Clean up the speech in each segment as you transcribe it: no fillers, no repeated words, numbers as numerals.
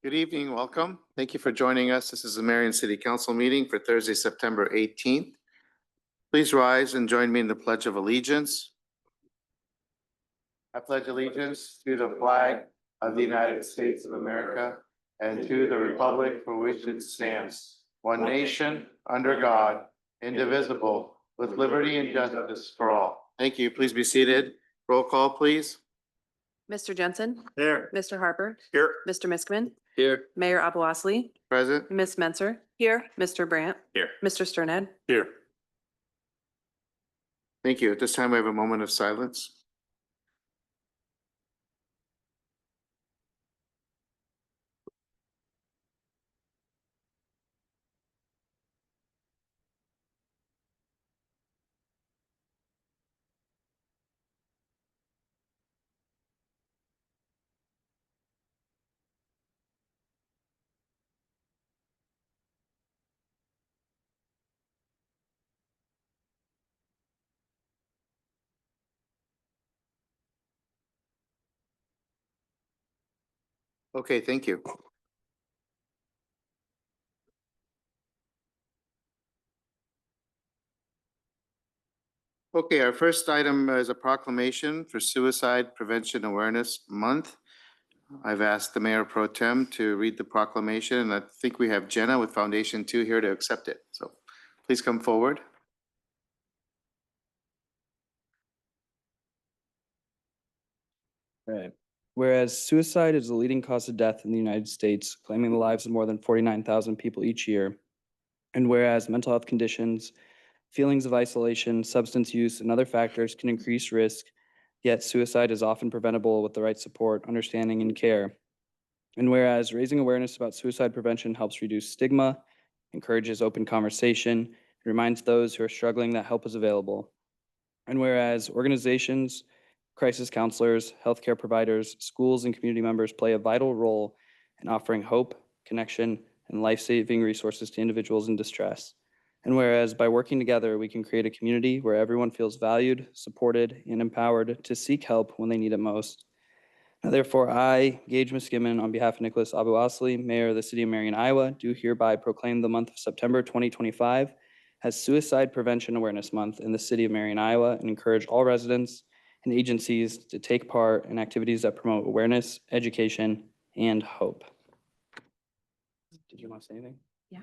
Good evening, welcome. Thank you for joining us. This is the Marion City Council meeting for Thursday, September 18th. Please rise and join me in the Pledge of Allegiance. I pledge allegiance to the flag of the United States of America and to the republic for which it stands, one nation, under God, indivisible, with liberty and justice for all. Thank you. Please be seated. Roll call, please. Mr. Jensen, Here. Mr. Harper, Here. Mr. Miskman, Here. Mayor Abuasley, Present. Ms. Menser, here, Mr. Brandt, Here. Mr. Sternad. Here. Thank you. At this time, we have a moment of silence. Okay, thank you. Okay, our first item is a proclamation for Suicide Prevention Awareness Month. I've asked the Mayor Pro Tem to read the proclamation, and I think we have Jenna with Foundation 2 here to accept it. So please come forward. Right. Whereas suicide is the leading cause of death in the United States, claiming the lives of more than 49,000 people each year. And whereas mental health conditions, feelings of isolation, substance use, and other factors can increase risk, yet suicide is often preventable with the right support, understanding, and care. And whereas raising awareness about suicide prevention helps reduce stigma, encourages open conversation, and reminds those who are struggling that help is available. And whereas organizations, crisis counselors, healthcare providers, schools, and community members play a vital role in offering hope, connection, and life-saving resources to individuals in distress. And whereas by working together, we can create a community where everyone feels valued, supported, and empowered to seek help when they need it most. Now, therefore, I, Gage Miskimmin, on behalf of Nicholas Abuasley, Mayor of the City of Marion, Iowa, do hereby proclaim the month of September 2025 as Suicide Prevention Awareness Month in the City of Marion, Iowa, and encourage all residents and agencies to take part in activities that promote awareness, education, and hope. Did you want to say anything? Yeah.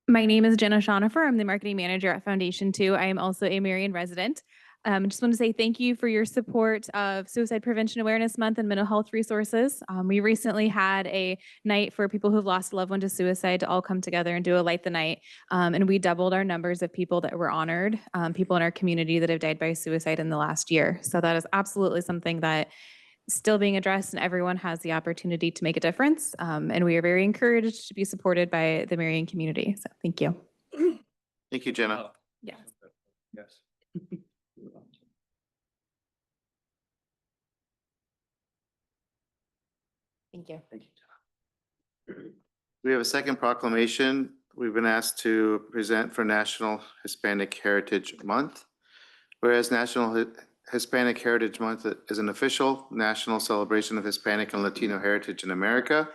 My name is Jenna Schonifer. I'm the marketing manager at Foundation 2. I am also a Marion resident. Just want to say thank you for your support of Suicide Prevention Awareness Month and mental health resources. We recently had a night for people who've lost a loved one to suicide to all come together and do a light the night. And we doubled our numbers of people that were honored, people in our community that have died by suicide in the last year. So that is absolutely something that is still being addressed, and everyone has the opportunity to make a difference. And we are very encouraged to be supported by the Marion community. So thank you. Thank you, Jenna. Yes. Yes. Thank you. Thank you. We have a second proclamation. We've been asked to present for National Hispanic Heritage Month. Whereas National Hispanic Heritage Month is an official national celebration of Hispanic and Latino heritage in America.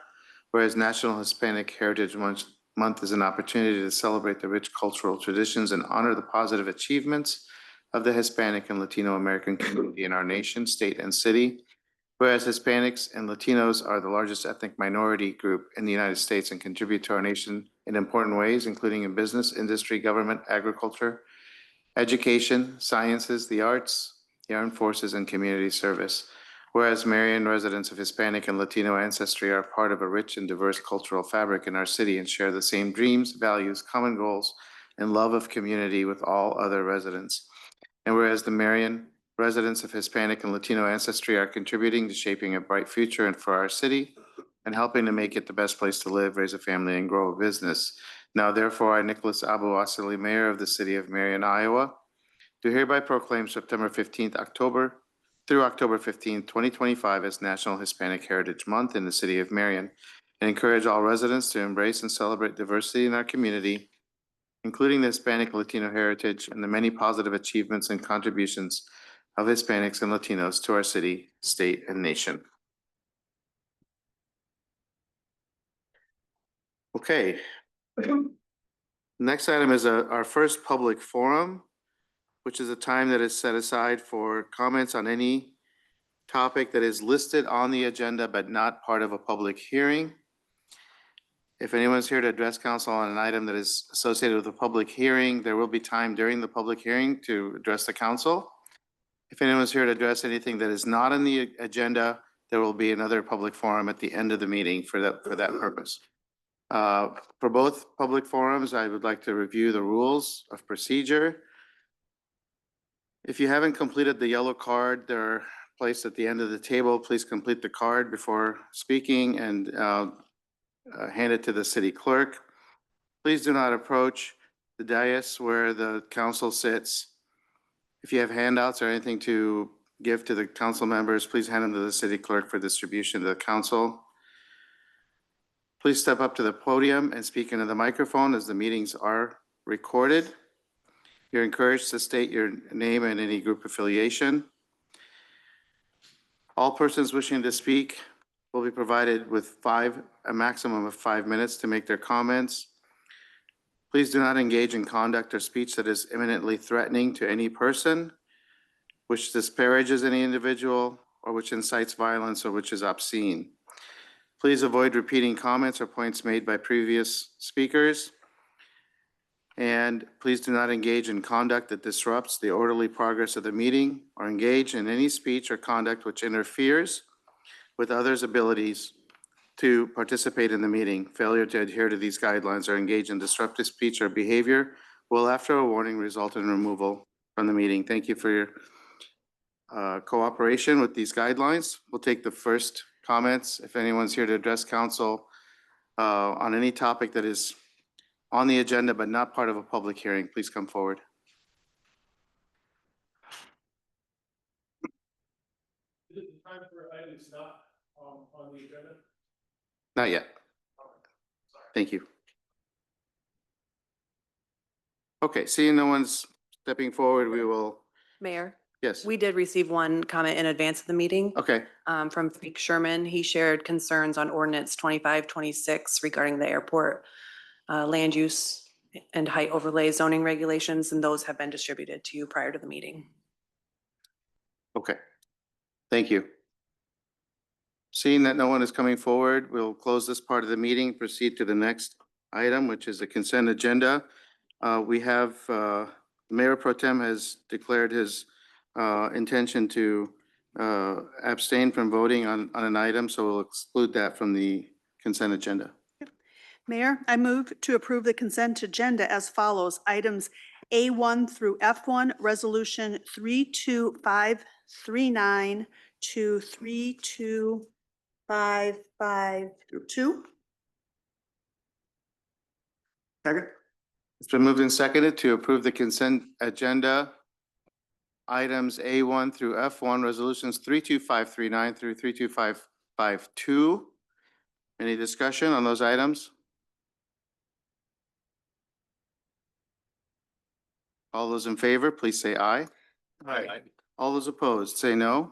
Whereas National Hispanic Heritage Month is an opportunity to celebrate the rich cultural traditions and honor the positive achievements of the Hispanic and Latino American community in our nation, state, and city. Whereas Hispanics and Latinos are the largest ethnic minority group in the United States and contribute to our nation in important ways, including in business, industry, government, agriculture, education, sciences, the arts, the armed forces, and community service. Whereas Marion residents of Hispanic and Latino ancestry are part of a rich and diverse cultural fabric in our city and share the same dreams, values, common goals, and love of community with all other residents. And whereas the Marion residents of Hispanic and Latino ancestry are contributing to shaping a bright future and for our city and helping to make it the best place to live, raise a family, and grow a business. Now, therefore, I, Nicholas Abuasley, Mayor of the City of Marion, Iowa, do hereby proclaim September 15th, through October 15th, 2025 as National Hispanic Heritage Month in the City of Marion, and encourage all residents to embrace and celebrate diversity in our community, including the Hispanic Latino heritage and the many positive achievements and contributions of Hispanics and Latinos to our city, state, and nation. Okay. Next item is our first public forum, which is a time that is set aside for comments on any topic that is listed on the agenda but not part of a public hearing. If anyone's here to address council on an item that is associated with a public hearing, there will be time during the public hearing to address the council. If anyone's here to address anything that is not on the agenda, there will be another public forum at the end of the meeting for that purpose. For both public forums, I would like to review the rules of procedure. If you haven't completed the yellow card, they're placed at the end of the table. Please complete the card before speaking and hand it to the city clerk. Please do not approach the dais where the council sits. If you have handouts or anything to give to the council members, please hand them to the city clerk for distribution to the council. Please step up to the podium and speak into the microphone as the meetings are recorded. You're encouraged to state your name and any group affiliation. All persons wishing to speak will be provided with a maximum of 5 minutes to make their comments. Please do not engage in conduct or speech that is imminently threatening to any person, which disparages any individual, or which incites violence, or which is obscene. Please avoid repeating comments or points made by previous speakers. And please do not engage in conduct that disrupts the orderly progress of the meeting or engage in any speech or conduct which interferes with others' abilities to participate in the meeting. Failure to adhere to these guidelines or engage in disruptive speech or behavior will, after a warning, result in removal from the meeting. Thank you for your cooperation with these guidelines. We'll take the first comments. If anyone's here to address council on any topic that is on the agenda but not part of a public hearing, please come forward. Is it the time for items not on the agenda? Not yet. Thank you. Okay, seeing no one's stepping forward, we will, Mayor, yes. we did receive one comment in advance of the meeting Okay, from Frank Sherman. He shared concerns on ordinance 2526 regarding the airport land use and height overlay zoning regulations, and those have been distributed to you prior to the meeting. okay. Thank you. Seeing that no one is coming forward, we'll close this part of the meeting, proceed to the next item, which is the consent agenda. We have, Mayor Pro Tem has declared his intention to abstain from voting on an item, so we'll exclude that from the consent agenda. Mayor, I move to approve the consent agenda as follows. Items A1 through F1, Resolution 32539 to 32552. Second. It's been moved and seconded to approve the consent agenda. Items A1 through F1, resolutions 32539 through 32552. Any discussion on those items? All those in favor, please say aye. Aye. All those opposed, say no.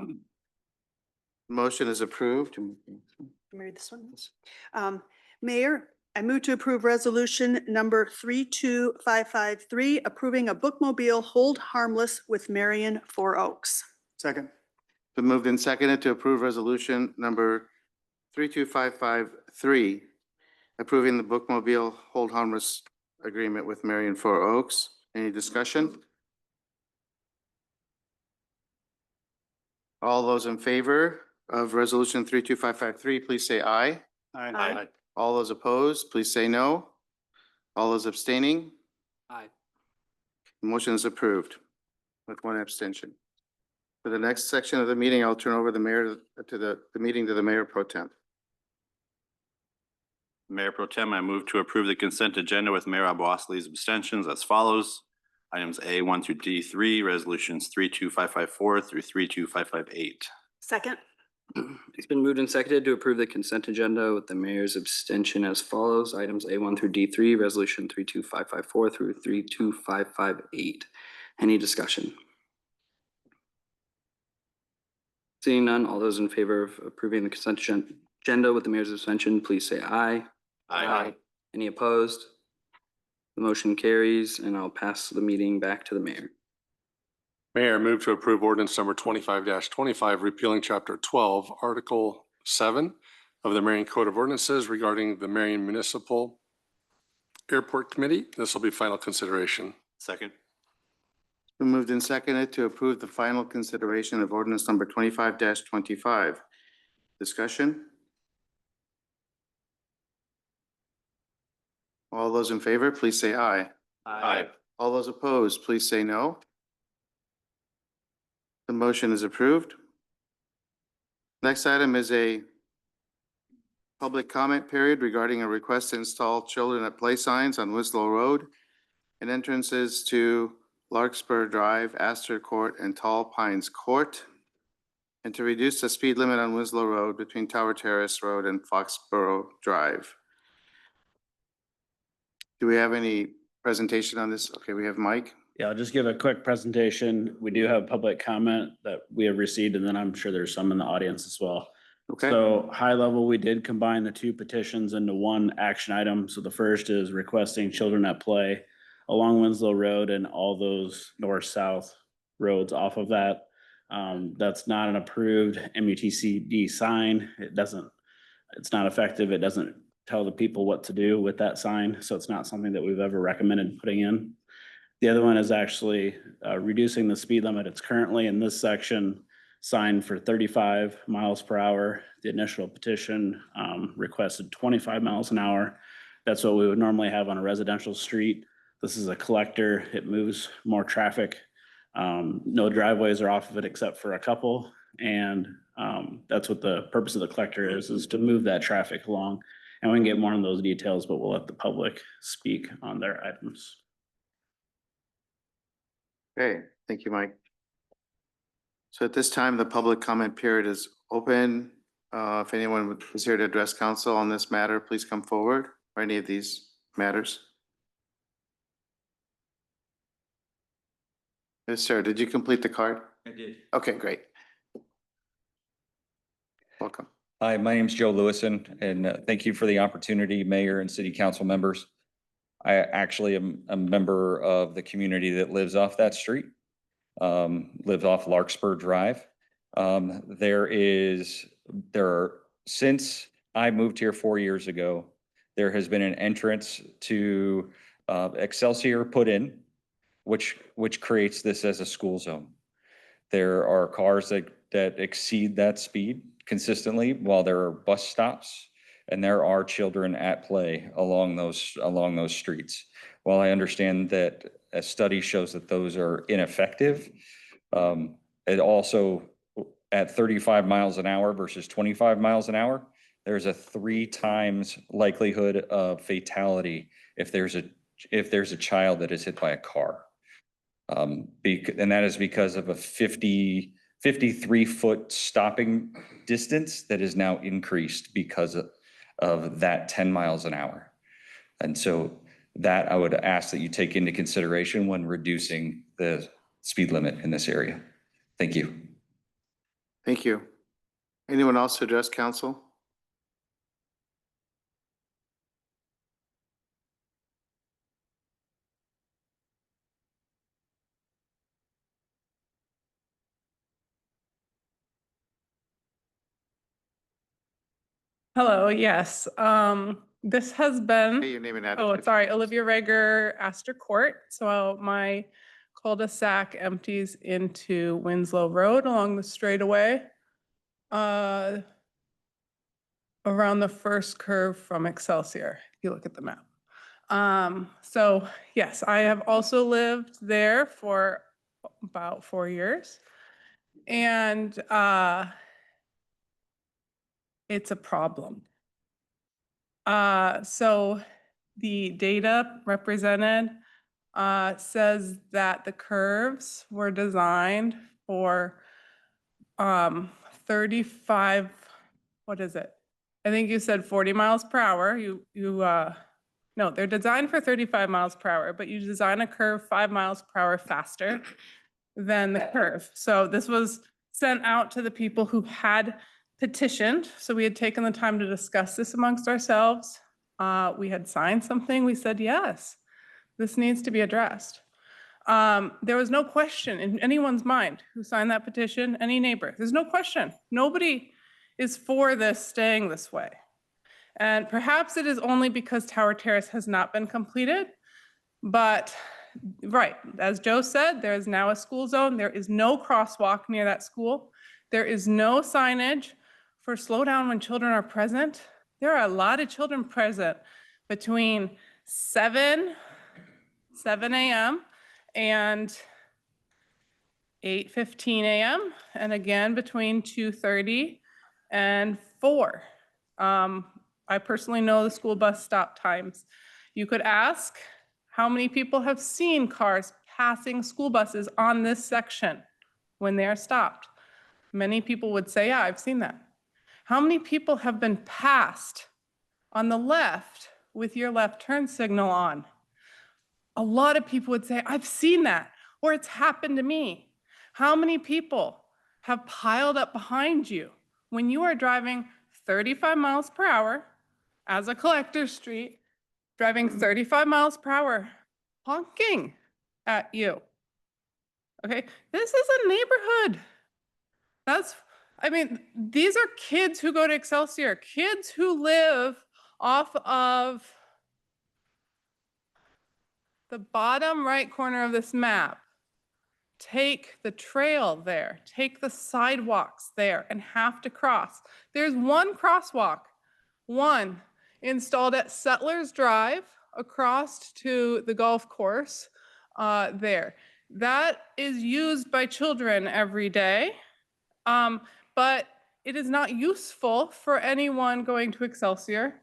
Motion is approved. Read this one. Mayor, I move to approve resolution number 32553, approving a bookmobile hold harmless with Marion 4 Oaks. Second. Been moved and seconded to approve resolution number 32553, approving the bookmobile hold harmless agreement with Marion 4 Oaks. Any discussion? All those in favor of resolution 32553, please say aye. Aye. All those opposed, please say no. All those abstaining? Aye. Motion is approved with one abstention. For the next section of the meeting, I'll turn over the mayor to the meeting to the Mayor Pro Tem. Mayor Pro Tem, I move to approve the consent agenda with Mayor Abousli's abstentions as follows. Items A1 through D3, resolutions 32554 through 32558. Second. It's been moved and seconded to approve the consent agenda with the mayor's abstention as follows. Items A1 through D3, resolution 32554 through 32558. Any discussion? Seeing none, all those in favor of approving the consent agenda with the mayor's abstention, please say aye. Aye. Any opposed? The motion carries, and I'll pass the meeting back to the mayor. Mayor, move to approve ordinance number 25-25, repealing chapter 12, article 7 of the Marion Code of Ordinances regarding the Marion Municipal Airport Committee. This will be final consideration. Second. Been moved and seconded to approve the final consideration of ordinance number 25-25. Discussion? All those in favor, please say aye. Aye. All those opposed, please say no. The motion is approved. Next item is a public comment period regarding a request to install children at play signs on Winslow Road and entrances to Larkspur Drive, Astor Court, and Tall Pines Court, and to reduce the speed limit on Winslow Road between Tower Terrace Road and Foxborough Drive. Do we have any presentation on this? Okay, we have Mike. Yeah, I'll just give a quick presentation. We do have public comment that we have received, and then I'm sure there's some in the audience as well. Okay. So high level, we did combine the two petitions into one action item. So the first is requesting children at play along Winslow Road and all those north-south roads off of that. That's not an approved MUTCD sign. It's not effective. It doesn't tell the people what to do with that sign. So it's not something that we've ever recommended putting in. The other one is actually reducing the speed limit. It's currently in this section signed for 35 miles per hour. The initial petition requested 25 miles an hour. That's what we would normally have on a residential street. This is a collector. It moves more traffic. No driveways are off of it except for a couple. And that's what the purpose of the collector is to move that traffic along. And we can get more on those details, but we'll let the public speak on their items. Okay, thank you, Mike. So at this time, the public comment period is open. If anyone is here to address council on this matter, please come forward for any of these matters. Yes, sir. Did you complete the card? I did. Okay, great. Welcome. Hi, my name is Joe Lewison, and thank you for the opportunity, Mayor and City Council members. I actually am a member of the community that lives off that street, lives off Larkspur Drive. Since I moved here 4 years ago, there has been an entrance to Excelsior put in, which creates this as a school zone. There are cars that exceed that speed consistently while there are bus stops, and there are children at play along those streets. While I understand that a study shows that those are ineffective, it also at 35 miles an hour versus 25 miles an hour, there's a 3 times likelihood of fatality if there's a child that is hit by a car. And that is because of a 53-foot stopping distance that is now increased because of that 10 miles an hour. And so that I would ask that you take into consideration when reducing the speed limit in this area. Thank you. Thank you. Anyone else to address council? Hello, yes. This has Hey, been, your name and address. oh, sorry, Olivia Rager, Astor Court. So my cul-de-sac empties into Winslow Road along the straightaway. Around the first curve from Excelsior, if you look at the map. So yes, I have also lived there for about 4 years. And it's a problem. So the data represented says that the curves were designed for 35, what is it? I think you said 40 miles per hour. No, they're designed for 35 miles per hour, but you design a curve 5 miles per hour faster than the curve. So this was sent out to the people who had petitioned. So we had taken the time to discuss this amongst ourselves. We had signed something. We said, yes, this needs to be addressed. There was no question in anyone's mind who signed that petition, any neighbor. There's no question. Nobody is for this staying this way. And perhaps it is only because Tower Terrace has not been completed. But right, as Joe said, there is now a school zone. There is no crosswalk near that school. There is no signage for slow down when children are present. There are a lot of children present between 7 a.m. and 8:15 a.m. and again between 2:30 and 4. I personally know the school bus stop times. You could ask how many people have seen cars passing school buses on this section when they are stopped. Many people would say, yeah, I've seen that. How many people have been passed on the left with your left turn signal on? A lot of people would say, I've seen that, or it's happened to me. How many people have piled up behind you when you are driving 35 miles per hour as a collector street, driving 35 miles per hour, honking at you? Okay, this is a neighborhood. These are kids who go to Excelsior, kids who live off of the bottom right corner of this map. Take the trail there, take the sidewalks there, and have to cross. There's one crosswalk, one installed at Settlers Drive across to the golf course there. That is used by children every day, but it is not useful for anyone going to Excelsior.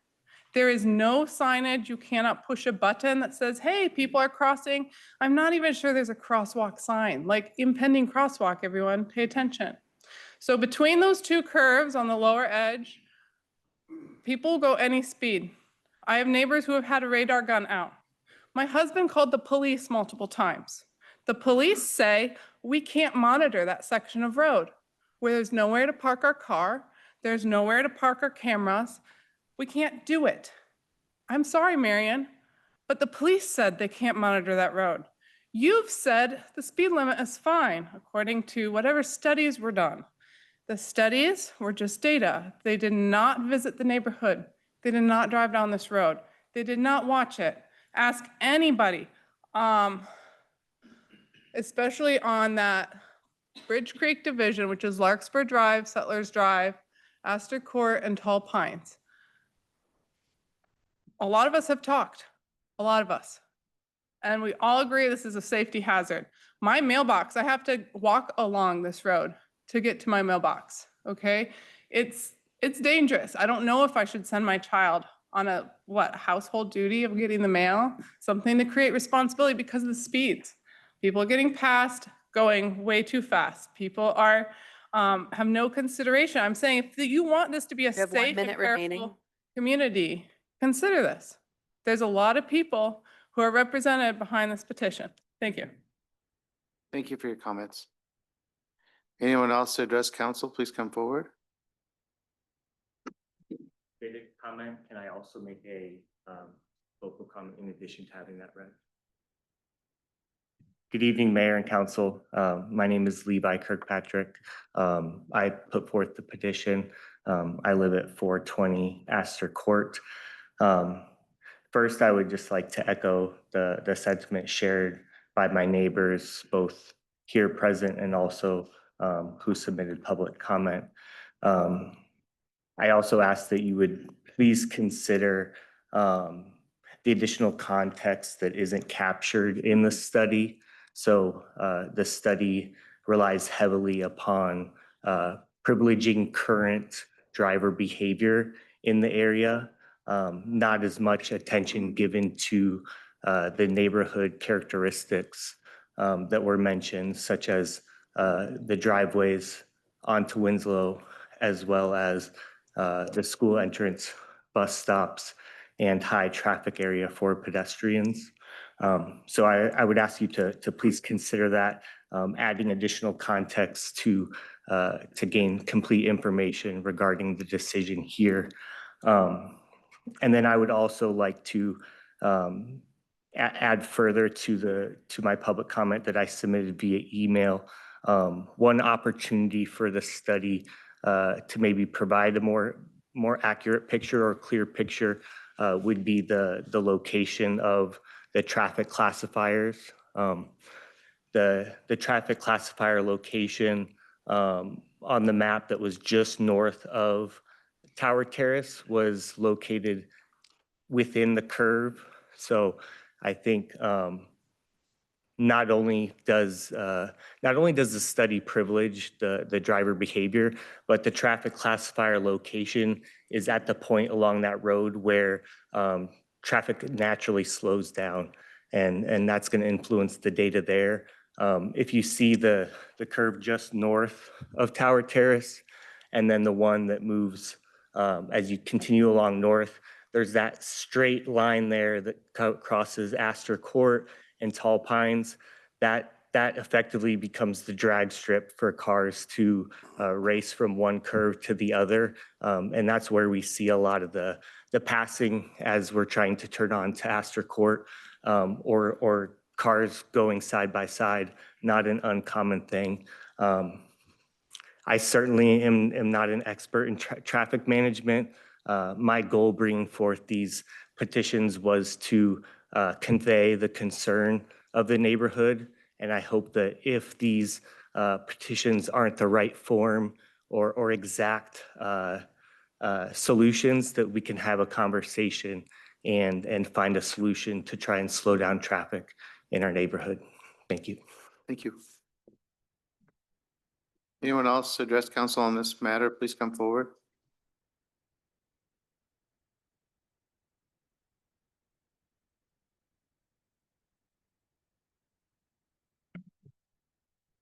There is no signage. You cannot push a button that says, hey, people are crossing. I'm not even sure there's a crosswalk sign, like impending crosswalk, everyone, pay attention. So between those two curves on the lower edge, people go any speed. I have neighbors who have had a radar gun out. My husband called the police multiple times. The police say, we can't monitor that section of road where there's nowhere to park our car, there's nowhere to park our cameras. We can't do it. I'm sorry, Marion, but the police said they can't monitor that road. You've said the speed limit is fine, according to whatever studies were done. The studies were just data. They did not visit the neighborhood. They did not drive down this road. They did not watch it. Ask anybody, especially on that Bridge Creek division, which is Larkspur Drive, Settlers Drive, Astor Court, and Tall Pines. A lot of us have talked, a lot of us, and we all agree this is a safety hazard. My mailbox, I have to walk along this road to get to my mailbox, okay? It's dangerous. I don't know if I should send my child on a household duty of getting the mail, something to create responsibility because of the speeds. People are getting passed, going way too fast. People are have no consideration. I'm saying if you want this to be a You have safe 1 and minute remaining. careful community, consider this. There's a lot of people who are represented behind this petition. Thank you. Thank you for your comments. Anyone else to address council, please come forward. Basic comment, can I also make a vocal comment in addition to having that read? Good evening, Mayor and Council. My name is Levi Kirkpatrick. I put forth the petition. I live at 420 Astor Court. First, I would just like to echo the sentiment shared by my neighbors, both here present and also who submitted public comment. I also ask that you would please consider the additional context that isn't captured in the study. So the study relies heavily upon privileging current driver behavior in the area, not as much attention given to the neighborhood characteristics that were mentioned, such as the driveways onto Winslow, as well as the school entrance, bus stops, and high traffic area for pedestrians. So I would ask you to please consider that, adding additional context to gain complete information regarding the decision here. And then I would also like to add further to my public comment that I submitted via email. One opportunity for the study to maybe provide a more accurate picture or clear picture would be the location of the traffic classifiers. The traffic classifier location on the map that was just north of Tower Terrace was located within the curve. So I think not only does the study privilege the driver behavior, but the traffic classifier location is at the point along that road where traffic naturally slows down, and that's going to influence the data there. If you see the curve just north of Tower Terrace, and then the one that moves as you continue along north, there's that straight line there that crosses Astor Court and Tall Pines. That effectively becomes the drag strip for cars to race from one curve to the other. And that's where we see a lot of the passing as we're trying to turn on to Astor Court, or cars going side by side, not an uncommon thing. I certainly am not an expert in traffic management. My goal bringing forth these petitions was to convey the concern of the neighborhood. And I hope that if these petitions aren't the right form or exact solutions, that we can have a conversation and find a solution to try and slow down traffic in our neighborhood. Thank you. Thank you. Anyone else address council on this matter? Please come forward.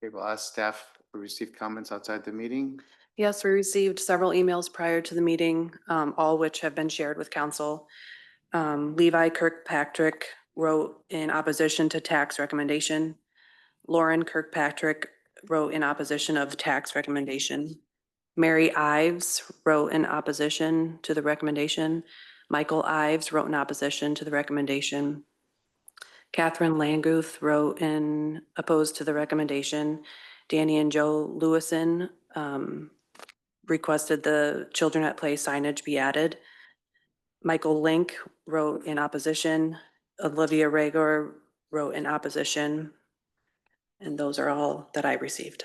Okay, we'll ask staff to receive comments outside the meeting. Yes, we received several emails prior to the meeting, all which have been shared with council. Levi Kirkpatrick wrote in opposition to tax recommendation. Lauren Kirkpatrick wrote in opposition of the tax recommendation. Mary Ives wrote in opposition to the recommendation. Michael Ives wrote in opposition to the recommendation. Catherine Languth wrote in opposed to the recommendation. Danny and Joe Lewison requested the children at play signage be added. Michael Link wrote in opposition. Olivia Rager wrote in opposition. And those are all that I received.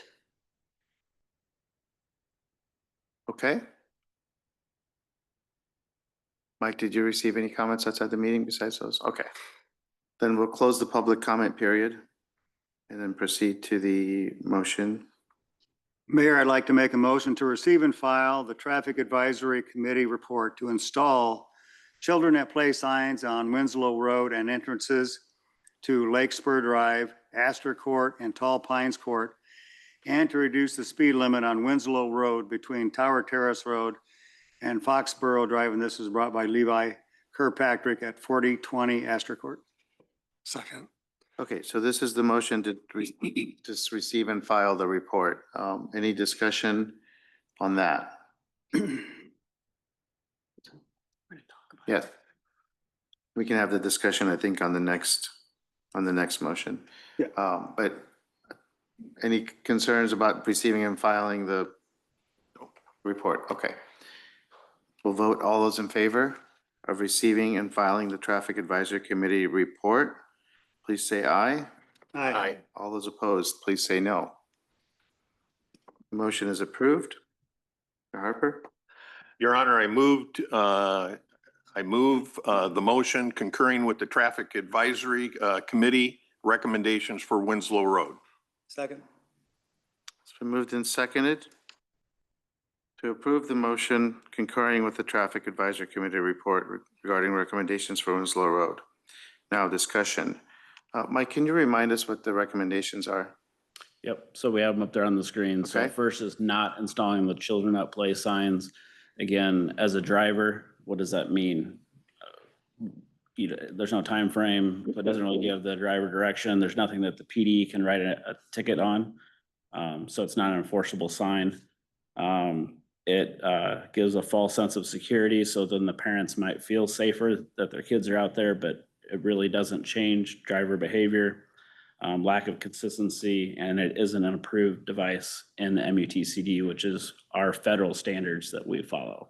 Okay. Mike, did you receive any comments outside the meeting besides those? Okay. Then we'll close the public comment period and then proceed to the motion. Mayor, I'd like to make a motion to receive and file the Traffic Advisory Committee report to install children at play signs on Winslow Road and entrances to Lake Spur Drive, Astor Court, and Tall Pines Court, and to reduce the speed limit on Winslow Road between Tower Terrace Road and Foxborough Drive. And this is brought by Levi Kirkpatrick at 4020 Astor Court. Second. Okay, so this is the motion to just receive and file the report. Any discussion on that? Yes. We can have the discussion, I think, on the next motion. Yeah. But any concerns about receiving and filing the report? Okay. We'll vote all those in favor of receiving and filing the Traffic Advisory Committee report. Please say aye. Aye. All those opposed, please say no. The motion is approved. Mr. Harper? Your Honor, I move the motion concurring with the Traffic Advisory Committee recommendations for Winslow Road. Second. It's been moved and seconded to approve the motion concurring with the Traffic Advisory Committee report regarding recommendations for Winslow Road. Now discussion. Mike, can you remind us what the recommendations are? Yep, so we have them up there on the screen. So Okay. first is not installing the children at play signs. Again, as a driver, what does that mean? There's no time frame, so it doesn't really give the driver direction. There's nothing that the PD can write a ticket on. So it's not an enforceable sign. It gives a false sense of security, so then the parents might feel safer that their kids are out there, but it really doesn't change driver behavior, lack of consistency, and it isn't an approved device in the MUTCD, which is our federal standards that we follow.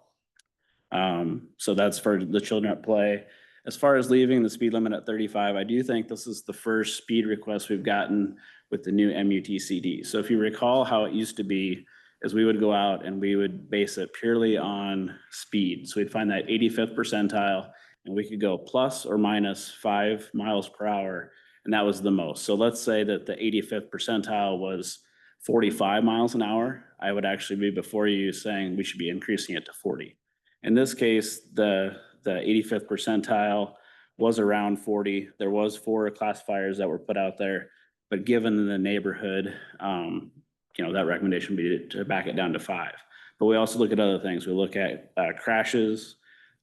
So that's for the children at play. As far as leaving the speed limit at 35, I do think this is the first speed request we've gotten with the new MUTCD. So if you recall how it used to be, is we would go out and we would base it purely on speed. So we'd find that 85th percentile and we could go plus or minus 5 miles per hour. And that was the most. So let's say that the 85th percentile was 45 miles an hour. I would actually be before you saying we should be increasing it to 40. In this case, the 85th percentile was around 40. There was 4 classifiers that were put out there, but given the neighborhood, that recommendation would be to back it down to 5. But we also look at other things. We look at crashes,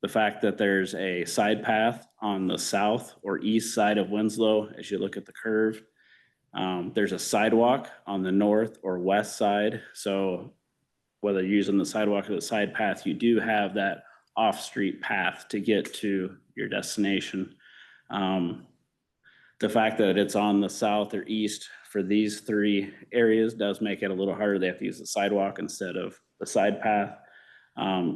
the fact that there's a side path on the south or east side of Winslow as you look at the curve. There's a sidewalk on the north or west side. So whether you're using the sidewalk or the side path, you do have that off-street path to get to your destination. The fact that it's on the south or east for these 3 areas does make it a little harder. They have to use the sidewalk instead of the side path.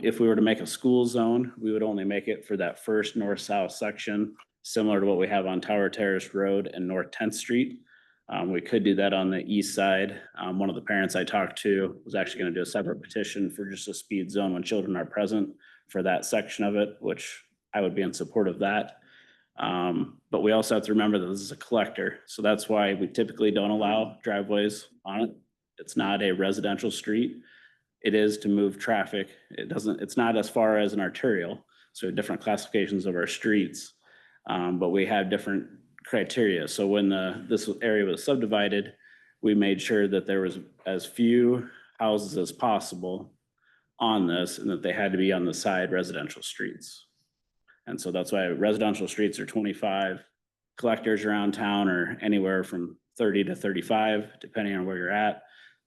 If we were to make a school zone, we would only make it for that first north-south section, similar to what we have on Tower Terrace Road and North 10th Street. We could do that on the east side. One of the parents I talked to was actually going to do a separate petition for just a speed zone when children are present for that section of it, which I would be in support of that. But we also have to remember that this is a collector. So that's why we typically don't allow driveways on it. It's not a residential street. It is to move traffic. It's not as far as an arterial. So different classifications of our streets, but we have different criteria. So when this area was subdivided, we made sure that there was as few houses as possible on this and that they had to be on the side residential streets. And so that's why residential streets are 25, collectors around town are anywhere from 30 to 35, depending on where you're at.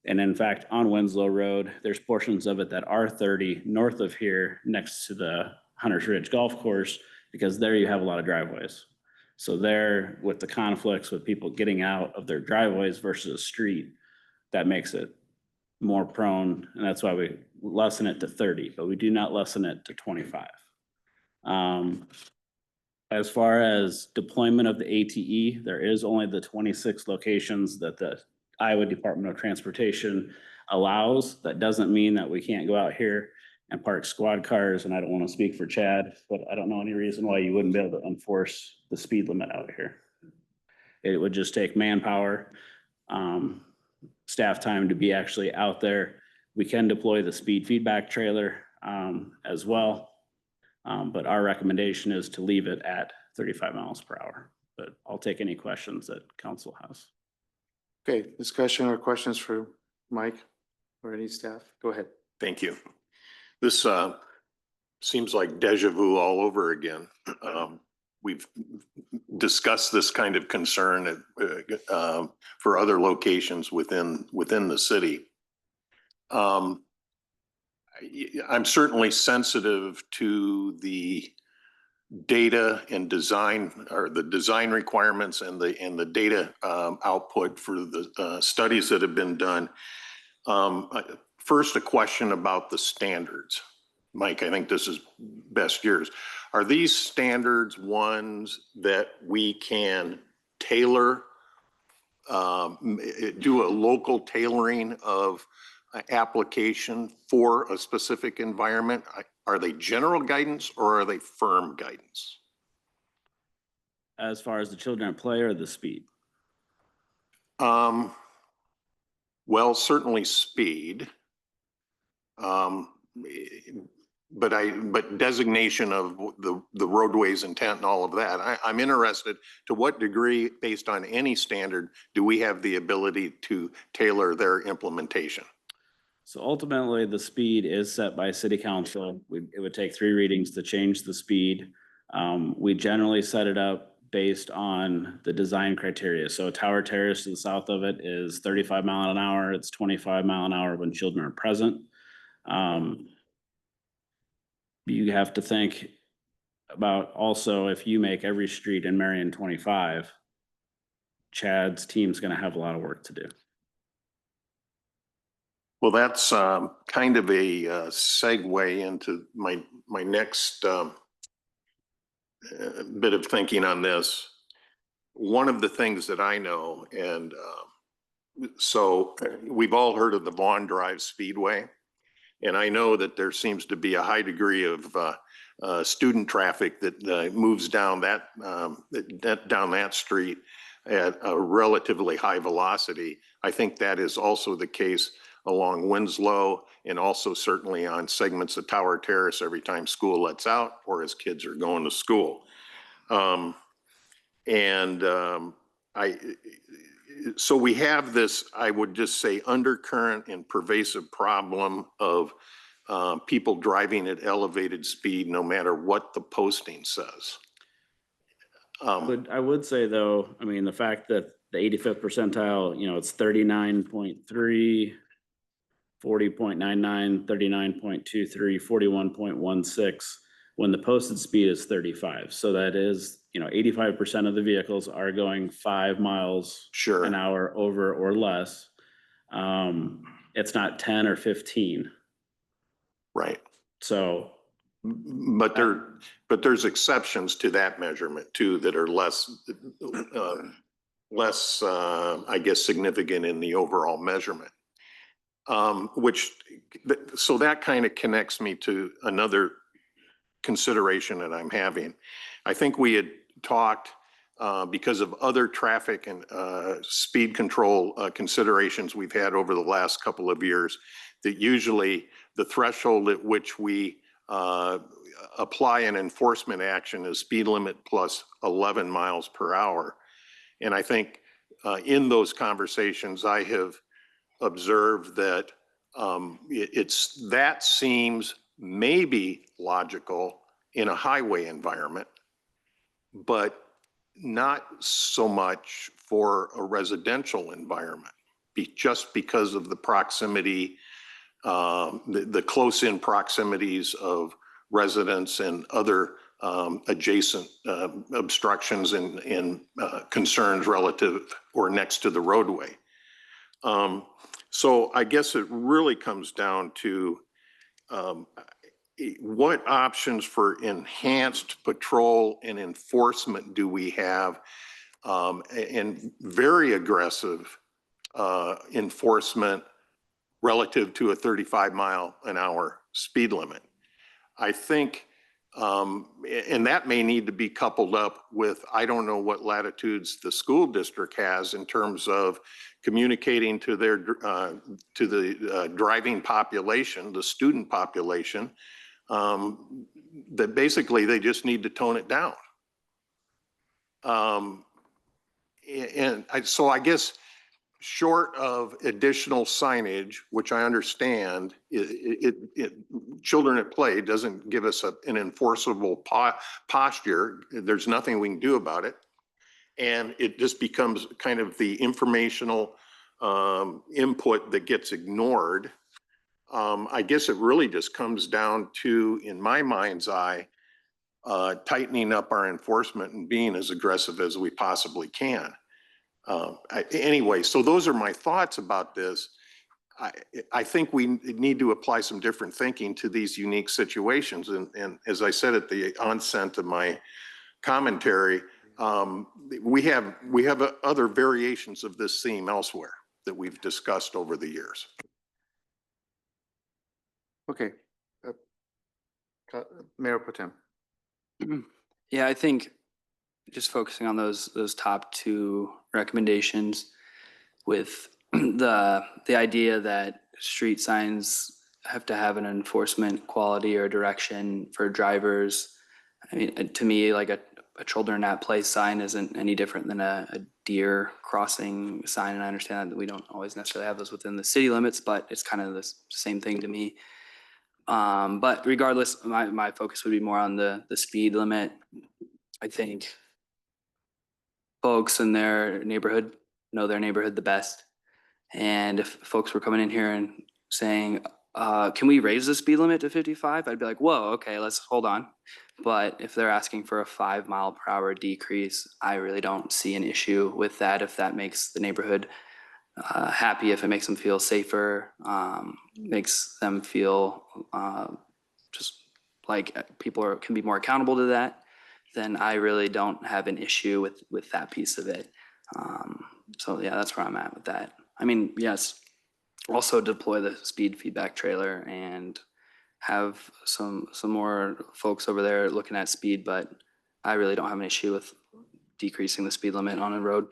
And in fact, on Winslow Road, there's portions of it that are 30 north of here next to the Hunters Ridge Golf Course, because there you have a lot of driveways. So there, with the conflicts with people getting out of their driveways versus a street, that makes it more prone. And that's why we lessen it to 30, but we do not lessen it to 25. As far as deployment of the ATE, there is only the 26 locations that the Iowa Department of Transportation allows. That doesn't mean that we can't go out here and park squad cars. And I don't want to speak for Chad, but I don't know any reason why you wouldn't be able to enforce the speed limit out here. It would just take manpower, staff time to be actually out there. We can deploy the speed feedback trailer as well. But our recommendation is to leave it at 35 miles per hour. But I'll take any questions that council has. Okay, discussion or questions for Mike or any staff? Go ahead. Thank you. This seems like deja vu all over again. We've discussed this kind of concern for other locations within the city. I'm certainly sensitive to the data and design, or the design requirements and the data output for the studies that have been done. First, a question about the standards. Mike, I think this is best yours. Are these standards ones that we can tailor, do a local tailoring of application for a specific environment? Are they general guidance or are they firm guidance? As far as the children at play or the speed? Well, certainly speed. But designation of the roadways intent and all of that. I'm interested to what degree, based on any standard, do we have the ability to tailor their implementation? So ultimately, the speed is set by city council. It would take 3 readings to change the speed. We generally set it up based on the design criteria. So Tower Terrace to the south of it is 35 mile an hour. It's 25 mile an hour when children are present. You have to think about also if you make every street in Marion 25, Chad's team's gonna have a lot of work to do. Well, that's kind of a segue into my next bit of thinking on this. One of the things that I know, and so we've all heard of the Vaughn Drive Speedway. And I know that there seems to be a high degree of student traffic that moves down down that street at a relatively high velocity. I think that is also the case along Winslow and also certainly on segments of Tower Terrace every time school lets out or as kids are going to school. So we have this, I would just say, undercurrent and pervasive problem of people driving at elevated speed, no matter what the posting says. But I would say though, I mean, the fact that the 85th percentile, it's 39.3, 40.99, 39.23, 41.16, when the posted speed is 35. So that is, 85% of the vehicles are going 5 miles an hour over or less. It's not 10 or 15. Right. So. But there's exceptions to that measurement too, that are less, I guess, significant in the overall measurement. So that kind of connects me to another consideration that I'm having. I think we had talked because of other traffic and speed control considerations we've had over the last couple of years, that usually the threshold at which we apply an enforcement action is speed limit plus 11 miles per hour. And I think in those conversations, I have observed that that seems maybe logical in a highway environment, but not so much for a residential environment, just because of the proximity, the close-in proximities of residents and other adjacent obstructions and concerns relative or next to the roadway. So I guess it really comes down to what options for enhanced patrol and enforcement do we have, and very aggressive enforcement relative to a 35-mile-an-hour speed limit. I think, and that may need to be coupled up with, I don't know what latitudes the school district has in terms of communicating to their the driving population, the student population, that basically they just need to tone it down. So I guess short of additional signage, which I understand, children at play doesn't give us an enforceable posture. There's nothing we can do about it. And it just becomes kind of the informational input that gets ignored. I guess it really just comes down to, in my mind's eye, tightening up our enforcement and being as aggressive as we possibly can. Anyway, so those are my thoughts about this. I think we need to apply some different thinking to these unique situations. And as I said at the onset of my commentary, we have other variations of this theme elsewhere that we've discussed over the years. Okay. Mayor Pro Tem. Yeah, I think just focusing on those top two recommendations with the idea that street signs have to have an enforcement quality or direction for drivers. I mean, to me, like a children at play sign isn't any different than a deer crossing sign. And I understand that we don't always necessarily have those within the city limits, but it's kind of the same thing to me. But regardless, my focus would be more on the speed limit. I think folks in their neighborhood know their neighborhood the best. And if folks were coming in here and saying, can we raise the speed limit to 55? I'd be like, whoa, okay, let's hold on. But if they're asking for a 5 mile per hour decrease, I really don't see an issue with that. If that makes the neighborhood happy, if it makes them feel safer, makes them feel just like people can be more accountable to that, then I really don't have an issue with that piece of it. So yeah, that's where I'm at with that. I mean, yes, also deploy the speed feedback trailer and have some more folks over there looking at speed, but I really don't have an issue with decreasing the speed limit on a road.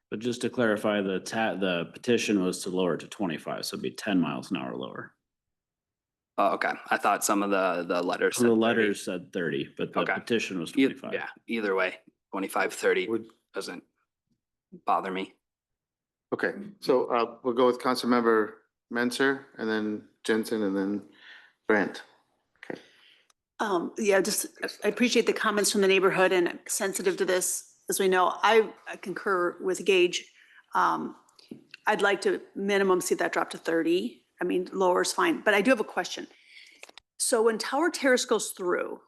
But just to clarify, the petition was to lower it to 25, so it'd be 10 miles an hour lower. Oh, okay. I thought some of the letters So said the 30. letters said 30, but the Okay. petition was E- 25. Yeah, either way, 25, 30 Would- doesn't bother me. Okay, so we'll go with Councilmember Menser and then Jensen and then Brandt. Okay. Yeah, just, I appreciate the comments from the neighborhood and I'm sensitive to this. As we know, I concur with Gage. I'd like to minimum see that drop to 30. I mean, lower is fine, but I do have a question. So when Tower Terrace goes through,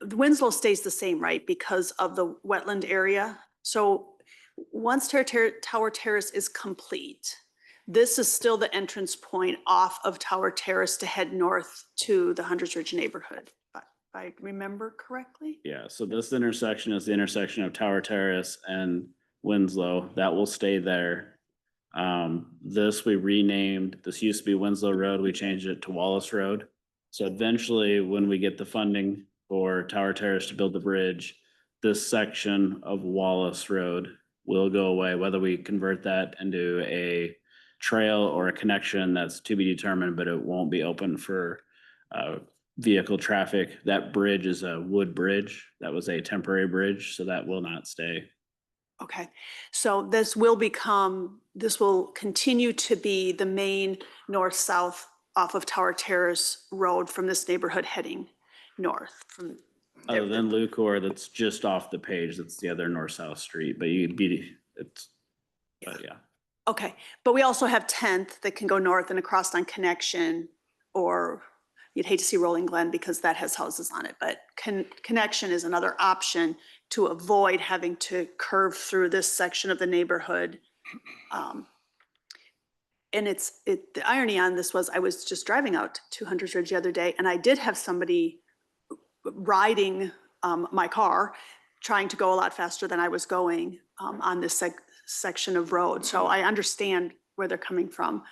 the Winslow stays the same, right? Because of the wetland area. So once Tower Terrace is complete, this is still the entrance point off of Tower Terrace to head north to the Hundreds Ridge neighborhood, if I remember correctly? Yeah, so this intersection is the intersection of Tower Terrace and Winslow. That will stay there. This we renamed, this used to be Winslow Road, we changed it to Wallace Road. So eventually, when we get the funding for Tower Terrace to build the bridge, this section of Wallace Road will go away, whether we convert that into a trail or a connection, that's to be determined, but it won't be open for vehicle traffic. That bridge is a wood bridge. That was a temporary bridge, so that will not stay. Okay, so this will continue to be the main north-south off of Tower Terrace Road from this neighborhood heading north from. Other than Lucor, that's just off the page. That's the other north-south street, but yeah. Okay, but we also have 10th that can go north and across on Connection, or you'd hate to see Rolling Glen because that has houses on it, but Connection is another option to avoid having to curve through this section of the neighborhood. And the irony on this was I was just driving out to Hunter's Ridge the other day and I did have somebody riding my car, trying to go a lot faster than I was going on this section of road. So I understand where they're coming from.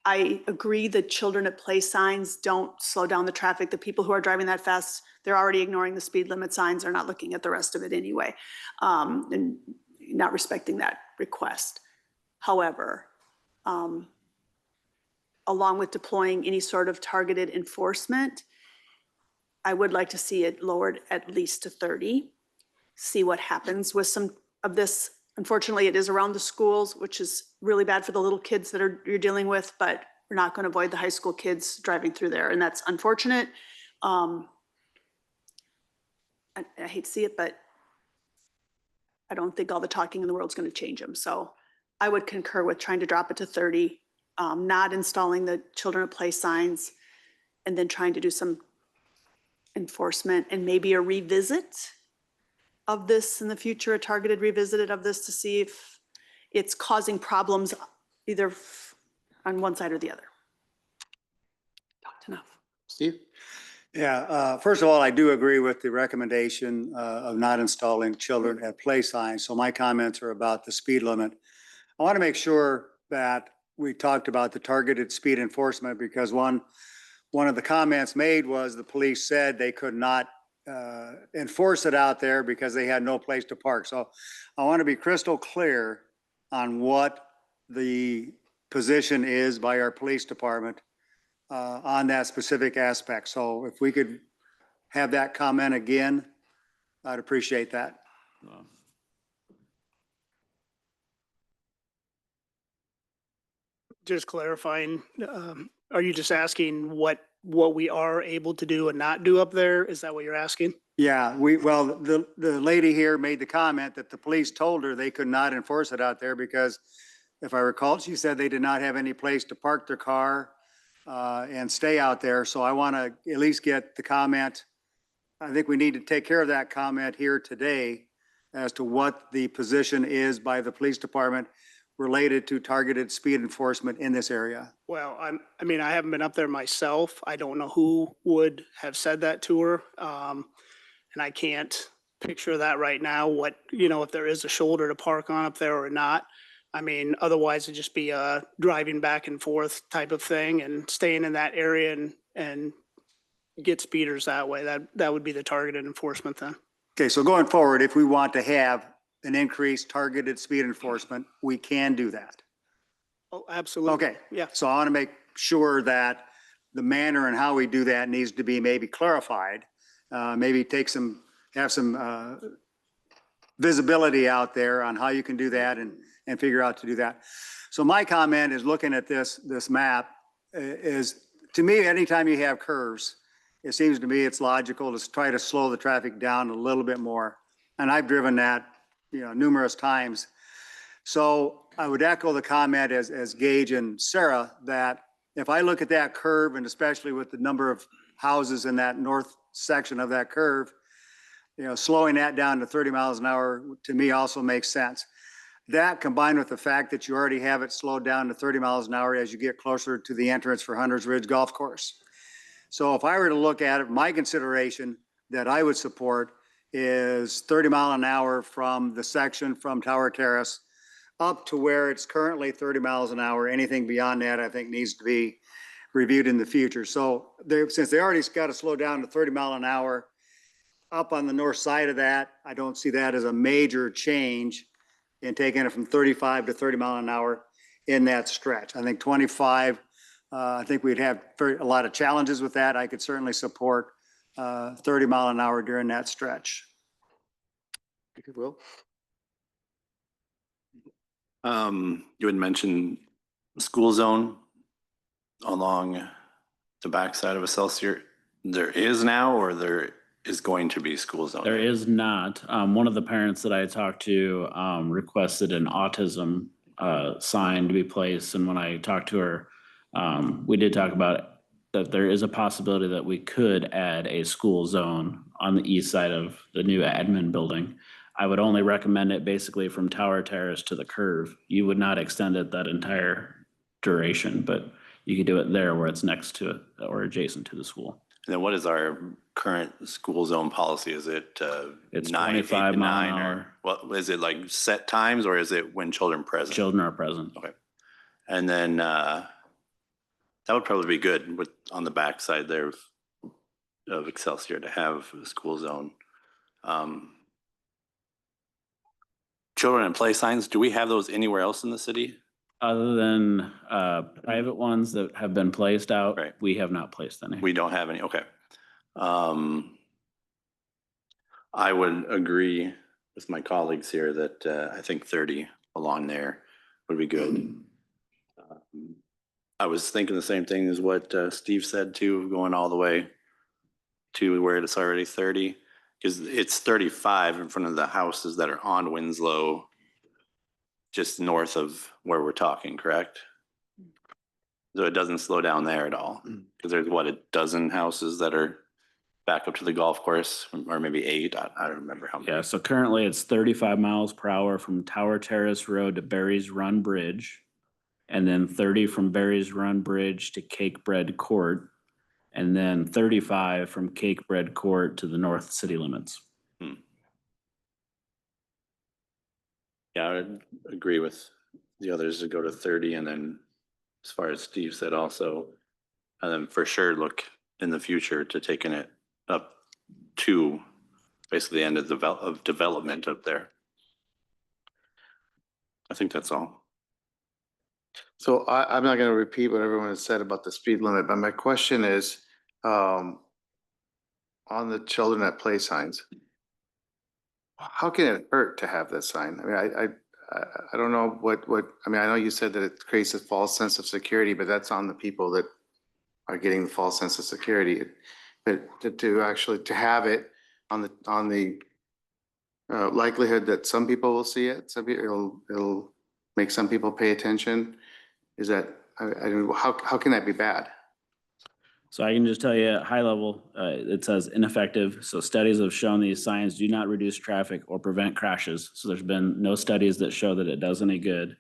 I agree that children at play signs don't slow down the traffic. The people who are driving that fast, they're already ignoring the speed limit signs. They're not looking at the rest of it anyway, and not respecting that request. However, along with deploying any sort of targeted enforcement, I would like to see it lowered at least to 30. See what happens with some of this. Unfortunately, it is around the schools, which is really bad for the little kids that you're dealing with, but we're not going to avoid the high school kids driving through there, and that's unfortunate. I hate to see it, but I don't think all the talking in the world is going to change them. So I would concur with trying to drop it to 30, not installing the children at play signs, and then trying to do some enforcement and maybe a revisit of this in the future, a targeted revisit of this to see if it's causing problems either on one side or the other. Talked enough. Steve? Yeah, first of all, I do agree with the recommendation of not installing children at play signs. So my comments are about the speed limit. I want to make sure that we talked about the targeted speed enforcement because one of the comments made was the police said they could not enforce it out there because they had no place to park. So I want to be crystal clear on what the position is by our police department on that specific aspect. So if we could have that comment again, I'd appreciate that. Just clarifying, are you just asking what we are able to do and not do up there? Is that what you're asking? Yeah, well, the lady here made the comment that the police told her they could not enforce it out there because if I recall, she said they did not have any place to park their car and stay out there. So I want to at least get the comment. I think we need to take care of that comment here today as to what the position is by the police department related to targeted speed enforcement in this area. Well, I mean, I haven't been up there myself. I don't know who would have said that to her. And I can't picture that right now, what, if there is a shoulder to park on up there or not. I mean, otherwise it'd just be a driving back and forth type of thing and staying in that area and get speeders that way. That would be the targeted enforcement then. Okay, so going forward, if we want to have an increased targeted speed enforcement, we can do that. Oh, absolutely. Okay. Yeah. So I want to make sure that the manner and how we do that needs to be maybe clarified. Maybe have some visibility out there on how you can do that and figure out to do that. So my comment is looking at this map is, to me, anytime you have curves, it seems to me it's logical to try to slow the traffic down a little bit more. And I've driven that, numerous times. So I would echo the comment as Gage and Sarah, that if I look at that curve, and especially with the number of houses in that north section of that curve, slowing that down to 30 miles an hour to me also makes sense. That combined with the fact that you already have it slowed down to 30 miles an hour as you get closer to the entrance for Hunter's Ridge Golf Course. So if I were to look at it, my consideration that I would support is 30 mile an hour from the section from Tower Terrace up to where it's currently 30 miles an hour. Anything beyond that, I think, needs to be reviewed in the future. So since they already got to slow down to 30 mile an hour up on the north side of that, I don't see that as a major change in taking it from 35 to 30 mile an hour in that stretch. I think 25, I think we'd have a lot of challenges with that. I could certainly support 30 mile an hour during that stretch. Will? You had mentioned school zone along the backside of Excelsior. There is now, or there is going to be school zone? There is not. One of the parents that I talked to requested an autism sign to be placed. And when I talked to her, we did talk about that there is a possibility that we could add a school zone on the east side of the new admin building. I would only recommend it basically from Tower Terrace to the curve. You would not extend it that entire duration, but you could do it there where it's next to it or adjacent to the school. And then what is our current school zone policy? Is it It's 9, 8 to 25 mile an 9, or hour. what, is it like set times, or is it when children present? Children are present. Okay. And then that would probably be good with on the backside there of Excelsior to have a school zone. Children and play signs, do we have those anywhere else in the city? Other than private ones that have been placed out, Right. we have not placed any. We don't have any, okay. I would agree with my colleagues here that I think 30 along there would be good. I was thinking the same thing as what Steve said too, going all the way to where it's already 30, because it's 35 in front of the houses that are on Winslow, just north of where we're talking, correct? So it doesn't slow down there at all, because there's what, a dozen houses that are back up to the golf course, or maybe 8, I don't remember how many. Yeah, so currently it's 35 miles per hour from Tower Terrace Road to Berries Run Bridge, and then 30 from Berries Run Bridge to Cake Bread Court, and then 35 from Cake Bread Court to the north city limits. Yeah, I would agree with the others to go to 30, and then as far as Steve said also, and then for sure look in the future to taking it up to basically the end of development up there. I think that's all. So I'm not going to repeat what everyone has said about the speed limit, but my question is, on the children at play signs, how can it hurt to have that sign? I mean, I don't know what, I mean, I know you said that it creates a false sense of security, but that's on the people that are getting the false sense of security. But to actually, to have it on the likelihood that some people will see it, some people, it'll make some people pay attention? Is that, I don't know, how can that be bad? So I can just tell you at high level, it says ineffective. So studies have shown these signs do not reduce traffic or prevent crashes. So there's been no studies that show that it does any good.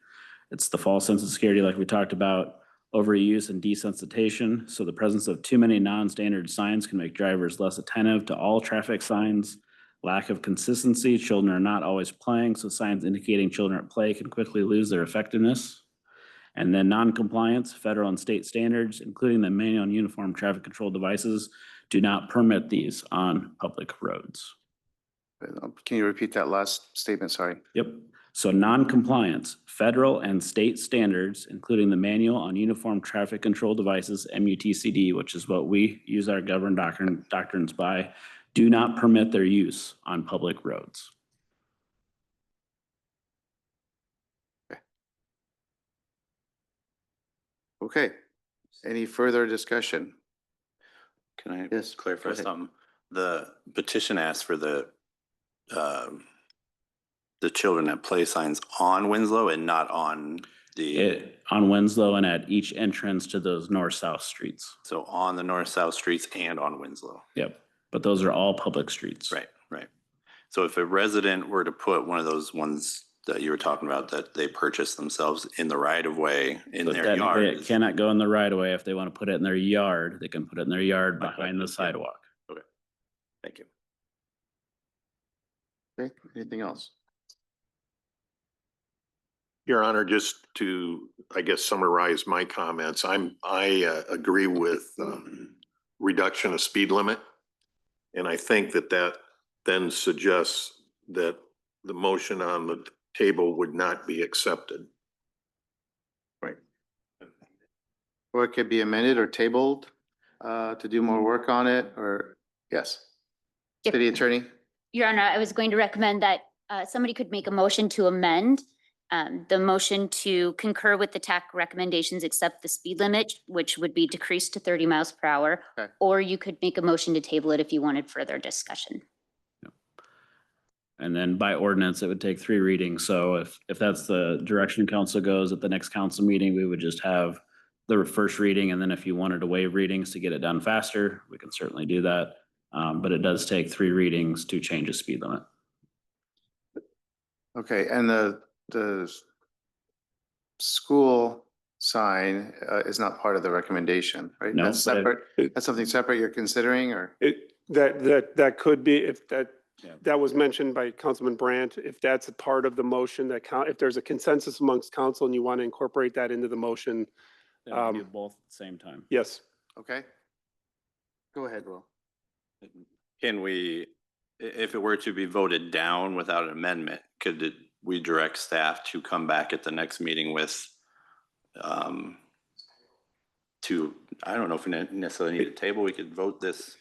It's the false sense of security like we talked about, overuse and desensitization. So the presence of too many non-standard signs can make drivers less attentive to all traffic signs. Lack of consistency, children are not always playing, so signs indicating children at play can quickly lose their effectiveness. And then non-compliance, federal and state standards, including the manual and uniform traffic control devices, do not permit these on public roads. Can you repeat that last statement? Sorry. Yep. So non-compliance, federal and state standards, including the manual on uniform traffic control devices, MUTCD, which is what we use our governed doctrines by, do not permit their use on public roads. Okay. Any further discussion? Can I Yes, clarify go ahead. something? The petition asked for the children at play signs on Winslow and not on On Winslow and at each entrance to those north-south streets. so on the north-south streets and on Winslow. Yep. But those are all public streets. Right, right. So if a resident were to put one of those ones that you were talking about that they purchased themselves in the right of way in But their technically, yard. it cannot go in the right of way. If they want to put it in their yard, they can put it in their yard Okay. behind the sidewalk. Okay, thank you. Okay, anything else? Your Honor, just to, I guess, summarize my comments, I agree with reduction of speed limit. And I think that then suggests that the motion on the table would not be accepted. Right. Or it could be amended or tabled to do more work on it, or, yes. Yep. City Attorney? Your Honor, I was going to recommend that somebody could make a motion to amend the motion to concur with the TAC recommendations, except the speed limit, which would be decreased to 30 miles per hour. Okay. Or you could make a motion to table it if you wanted further discussion. And then by ordinance, it would take 3 readings. So if that's the direction council goes at the next council meeting, we would just have the first reading. And then if you wanted to waive readings to get it done faster, we can certainly do that. But it does take 3 readings to change a speed limit. Okay, and the school sign is not part of the recommendation, right? No, That's but separate. That's something separate you're considering, or? That could be, if Yeah. that was mentioned by Councilman Brandt, if that's a part of the motion that if there's a consensus amongst council and you want to incorporate that into the motion, Then we can do both at the same time. yes. Okay. Go ahead, Will. Can we, if it were to be voted down without an amendment, could we direct staff to come back at the next meeting with I don't know if we necessarily need a table, we could vote this.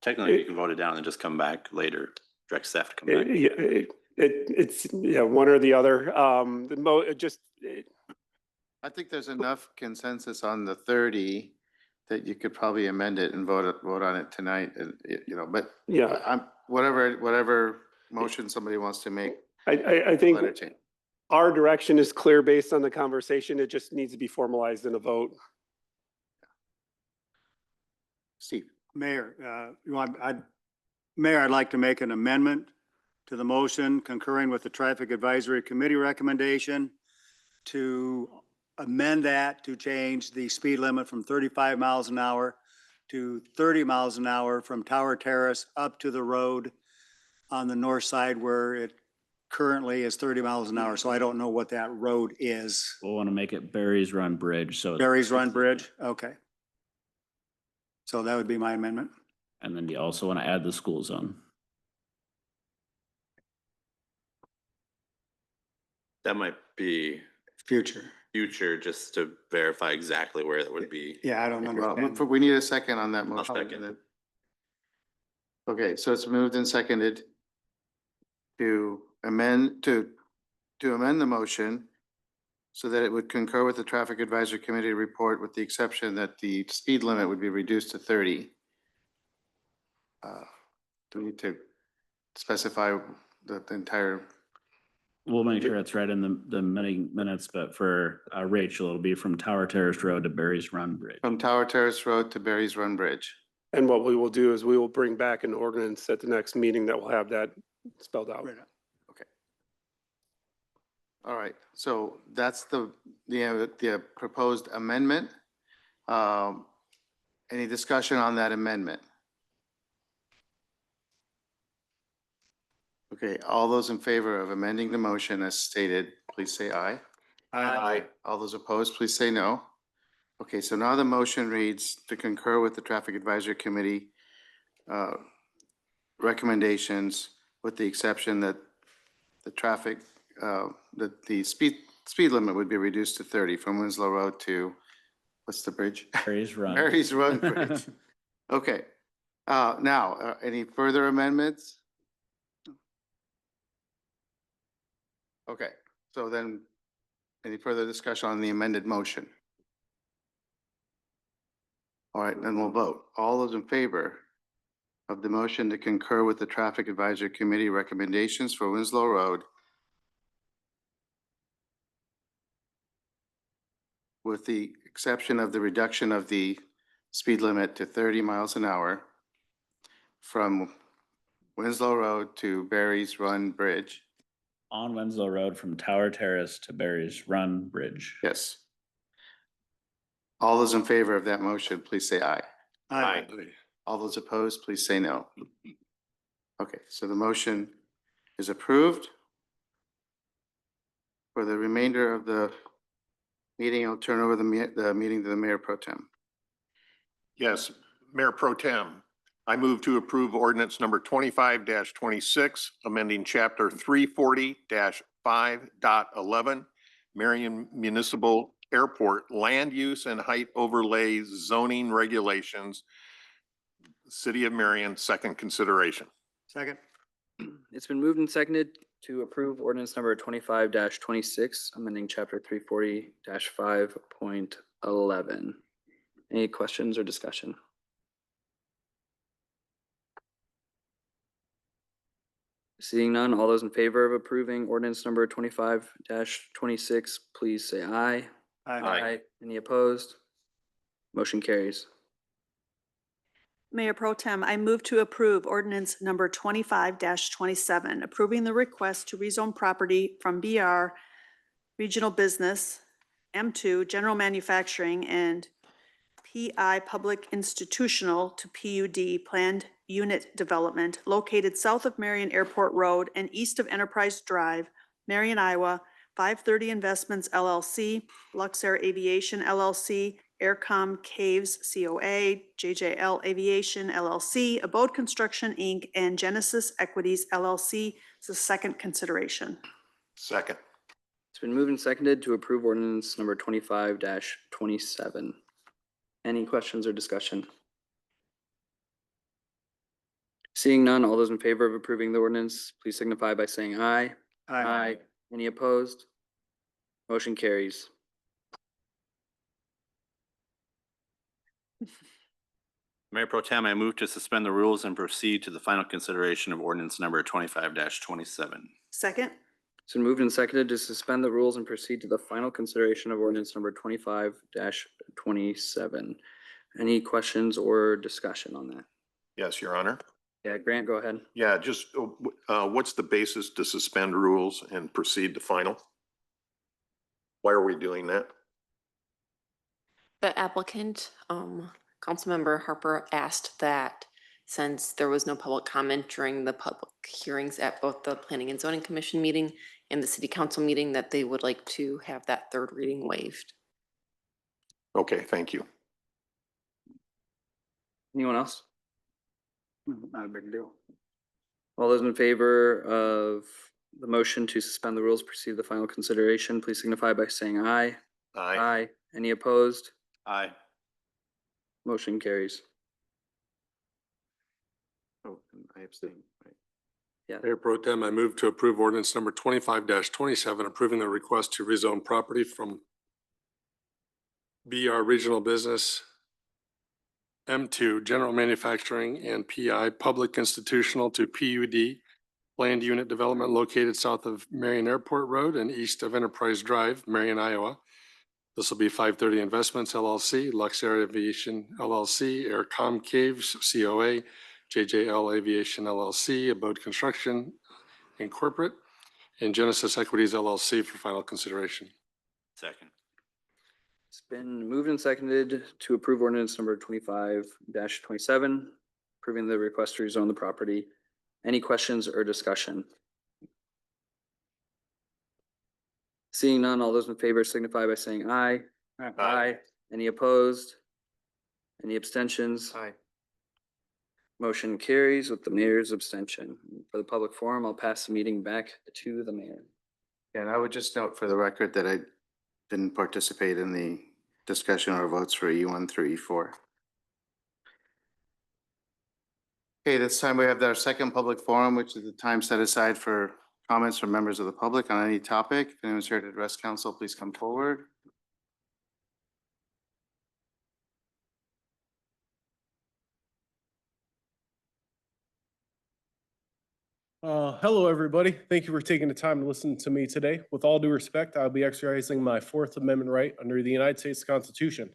Technically, you can vote it down and just come back later, direct staff to come back. It's one or the other. I think there's enough consensus on the 30 that you could probably amend it and vote on it tonight, but Yeah, I'm, whatever motion somebody wants to make, I think let it change. our direction is clear based on the conversation. It just needs to be formalized in a vote. Steve? Mayor, Mayor, I'd like to make an amendment to the motion concurring with the Traffic Advisory Committee recommendation to amend that to change the speed limit from 35 miles an hour to 30 miles an hour from Tower Terrace up to the road on the north side where it currently is 30 miles an hour. So I don't know what that road is. We'll want to make it Barry's Run Bridge. So Barry's Run Bridge? Okay. So that would be my amendment. And then you also want to add the school zone. That might be Future. just to verify exactly where it would be. Yeah, I don't Well, understand. we need a second on that motion. second. Okay, so it's moved and seconded to amend the motion so that it would concur with the Traffic Advisory Committee report, with the exception that the speed limit would be reduced to 30. Do we need to specify the entire We'll make sure it's right in the minutes, but for Rachel, it'll be from Tower Terrace Road to Berry's Run Bridge. From Tower Terrace Road to Berry's Run Bridge. And what we will do is we will bring back an ordinance at the next meeting that will have that spelled out. Okay. All right, so that's the proposed amendment. Any discussion on that amendment? Okay, all those in favor of amending the motion as stated, please say aye. Aye. All those opposed, please say no. Okay, so now the motion reads to concur with the Traffic Advisory Committee recommendations, with the exception that the traffic, that the speed limit would be reduced to 30 from Winslow Road to, what's the bridge? Berry's Run. Mary's Run Bridge. Okay, now, any further amendments? Okay, so then, any further discussion on the amended motion? All right, then we'll vote. All those in favor of the motion to concur with the Traffic Advisory Committee recommendations for Winslow Road with the exception of the reduction of the speed limit to 30 miles an hour from Winslow Road to Berry's Run Bridge. On Winslow Road from Tower Terrace to Berry's Run Bridge. Yes. All those in favor of that motion, please say aye. Aye. All those opposed, please say no. Okay, so the motion is approved. For the remainder of the meeting, I'll turn over the meeting to the Mayor Pro Tem. Yes, Mayor Pro Tem, I move to approve ordinance number 25-26, amending chapter 340-5.11, Marion Municipal Airport Land Use and Height Overlay Zoning Regulations, City of Marion, second consideration. Second. It's been moved and seconded to approve ordinance number 25-26, amending chapter 340-5.11. Any questions or discussion? Seeing none, all those in favor of approving ordinance number 25-26, please say aye. Aye. Any opposed? Motion carries. Mayor Pro Tem, I move to approve ordinance number 25-27, approving the request to rezone property from BR Regional Business, M2 General Manufacturing, and PI Public Institutional to PUD Planned Unit Development located south of Marion Airport Road and east of Enterprise Drive, Marion, Iowa, 530 Investments LLC, Luxair Aviation LLC, Aircom Caves COA, JJL Aviation LLC, Abode Construction Inc., and Genesis Equities LLC. It's a second consideration. Second. It's been moved and seconded to approve ordinance number 25-27. Any questions or discussion? Seeing none, all those in favor of approving the ordinance, please signify by saying aye. Aye. Any opposed? Motion carries. Mayor Pro Tem, I move to suspend the rules and proceed to the final consideration of ordinance number 25-27. Second. It's been moved and seconded to suspend the rules and proceed to the final consideration of ordinance number 25-27. Any questions or discussion on that? Yes, Your Honor. Yeah, Grant, go ahead. Yeah, just what's the basis to suspend rules and proceed to final? Why are we doing that? The applicant, Councilmember Harper, asked that since there was no public comment during the public hearings at both the Planning and Zoning Commission meeting and the City Council meeting, that they would like to have that third reading waived. Okay, thank you. Anyone else? Not a big deal. All those in favor of the motion to suspend the rules, proceed to the final consideration, please signify by saying aye. Aye. Any opposed? Aye. Motion carries. Oh, I abstain. Right. Mayor Pro Tem, I move to approve ordinance number 25-27, approving the request to rezone property from BR Regional Business, M2 General Manufacturing, and PI Public Institutional to PUD land unit development located south of Marion Airport Road and east of Enterprise Drive, Marion, Iowa. This will be 530 Investments LLC, Lux Air Aviation LLC, Aircom Caves COA, JJL Aviation LLC, Abode Construction Incorporate, and Genesis Equities LLC for final consideration. Second. It's been moved and seconded to approve ordinance number 25-27, approving the request to rezone the property. Any questions or discussion? Seeing none, all those in favor signify by saying aye. Aye. Any opposed? Any abstentions? Aye. Motion carries with the mayor's abstention. For the public forum, I'll pass the meeting back to the mayor. And I would just note for the record that I didn't participate in the discussion or votes for E1 through E4. Okay, this time we have our second public forum, which is the time set aside for comments from members of the public on any topic. If anyone's here to address council, please come forward. Hello, everybody. Thank you for taking the time to listen to me today. With all due respect, I'll be exercising my Fourth Amendment right under the United States Constitution.